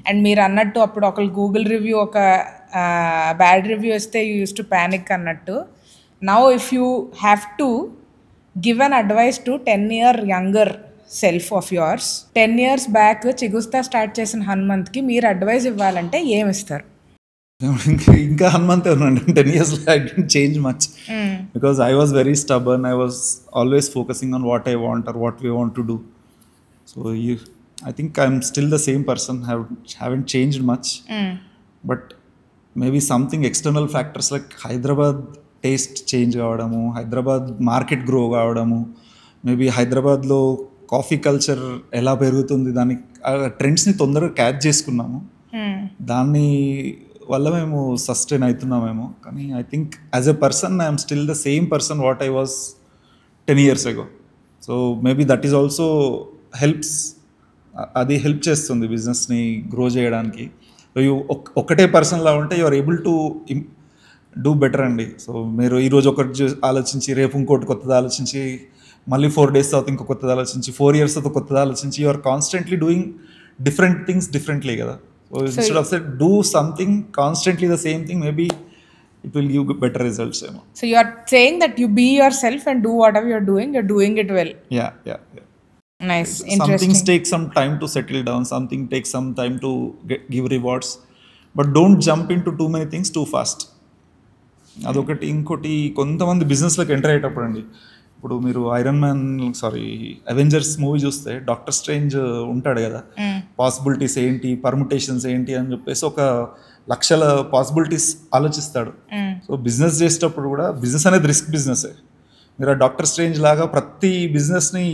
And మీరు అన్నట్టు అప్పుడు ఒకళ్ళు Google review ఒక బ్యాడ్ రివ్యూ వస్తే యూ యూస్ టు ప్యానిక్ అన్నట్టు. Now if you have to give an advice to 10-year younger self of yours, 10 years back చిగుస్తా start చేసిన హనుమంత్కి మీరు అడ్వైస్ ఇవ్వాలంటే ఏమి ఇస్తారు? ఇంకా హనుమంతే ఉన్నాండి. 10 years I didn't change much because I was very stubborn. I was always focusing on what I want or what we want to do. So I think I'm still the same person. Haven't changed much. But maybe something external factors like Hyderabad taste change కావడము, Hyderabad market grow కావడము, maybe హైదరాబాద్లో coffee culture ఎలా పెరుగుతుంది, దానికి ట్రెండ్స్ని తొందరగా catch చేసుకున్నాము. దాన్ని వల్ల మేము సస్టైన్ అవుతున్నామేమో. కానీ I think as a person I'm still the same person what I was 10 years ago. So maybe that is also helps, అది హెల్ప్ చేస్తుంది బిజినెస్ని గ్రో చేయడానికి. ఒకటే పర్సన్లా ఉంటే you are able to do better అండి. సో మీరు ఈరోజు ఒకటి ఆలోచించి రేపు ఇంకోటి కొత్తది ఆలోచించి మళ్ళీ 4 days తర్వాత ఇంకో కొత్తది ఆలోచించి 4 years తర్వాత కొత్తది ఆలోచించి you are constantly doing different things differently కదా. So instead of say do something constantly the same thing, maybe it will give better results. So you are saying that you be yourself and do whatever you're doing it well. Yeah. Nice. Some Interesting. things take some time to settle down, something takes some time to give rewards, but don't jump into too many things too fast. అదొకటి. ఇంకోటి, కొంతమంది బిజినెస్లోకి enter అయ్యేటప్పుడు అండి, ఇప్పుడు మీరు Avengers movie చూస్తే Doctor Strange ఉంటాడు కదా, పాసిబిలిటీస్ ఏంటి, పర్ముటేషన్స్ ఏంటి అని చెప్పేసి 1,00,000 పాసిబిలిటీస్ ఆలోచిస్తాడు. సో బిజినెస్ చేసేటప్పుడు కూడా, బిజినెస్ అనేది రిస్క్ బిజినెసే. మీరు ఆ డాక్టర్ స్ట్రేంజ్ లాగా ప్రతి బిజినెస్ని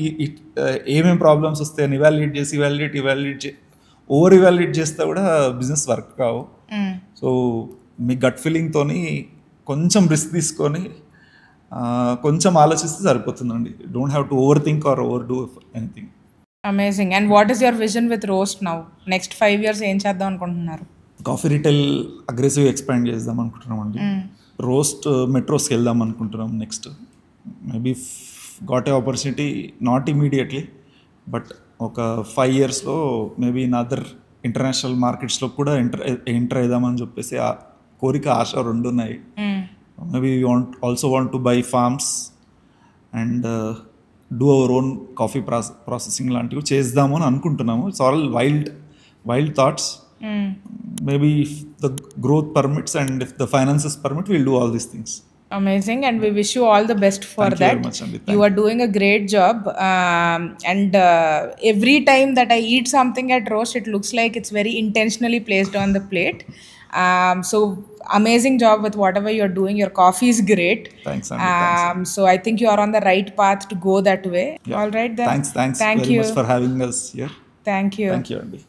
ఏమేమి ప్రాబ్లమ్స్ వస్తాయని ఇవాల్యుయేట్ చేసి ఓవర్ ఇవాల్యుయేట్ చేస్తే కూడా బిజినెస్ వర్క్ కావు. సో మీ గట్ ఫీలింగ్తోని కొంచెం రిస్క్ తీసుకొని కొంచెం ఆలోచిస్తే సరిపోతుందండి. Don't have to overthink or overdo anything. Amazing. And what is your vision with Roast now? Next 5 years ఏం చేద్దాం అనుకుంటున్నారు? కాఫీ రిటైల్ అగ్రెసివ్ ఎక్స్పాండ్ చేద్దాం అనుకుంటున్నాం అండి. రోస్ట్ మెట్రోస్కి వెళ్దాం అనుకుంటున్నాం next. Maybe got a opportunity, not immediately, but ఒక 5 yearsలో maybe in other international మార్కెట్స్లో కూడా ఎంటర్ అవుదామని చెప్పేసి ఆ కోరిక, ఆశ రెండు ఉన్నాయి. Maybe also want to buy farms and do our own coffee processing లాంటివి చేద్దాము అని అనుకుంటున్నాము. It's all wild thoughts. Maybe if the growth permits and if the finances permit, we'll do all these things. Amazing, and we wish you all the best for Thank that. you very much, Andy. You are doing a great job, and every time that I eat something at roast, it looks like it's very intentionally placed on the plate. So amazing job with whatever you're doing. Your coffee is great. Thanks, Andy. Thanks. So I think you are on the right path to go that way. Yeah. All right then. Thanks Thank very you much for having us here. Thank you. Thank you, Andy.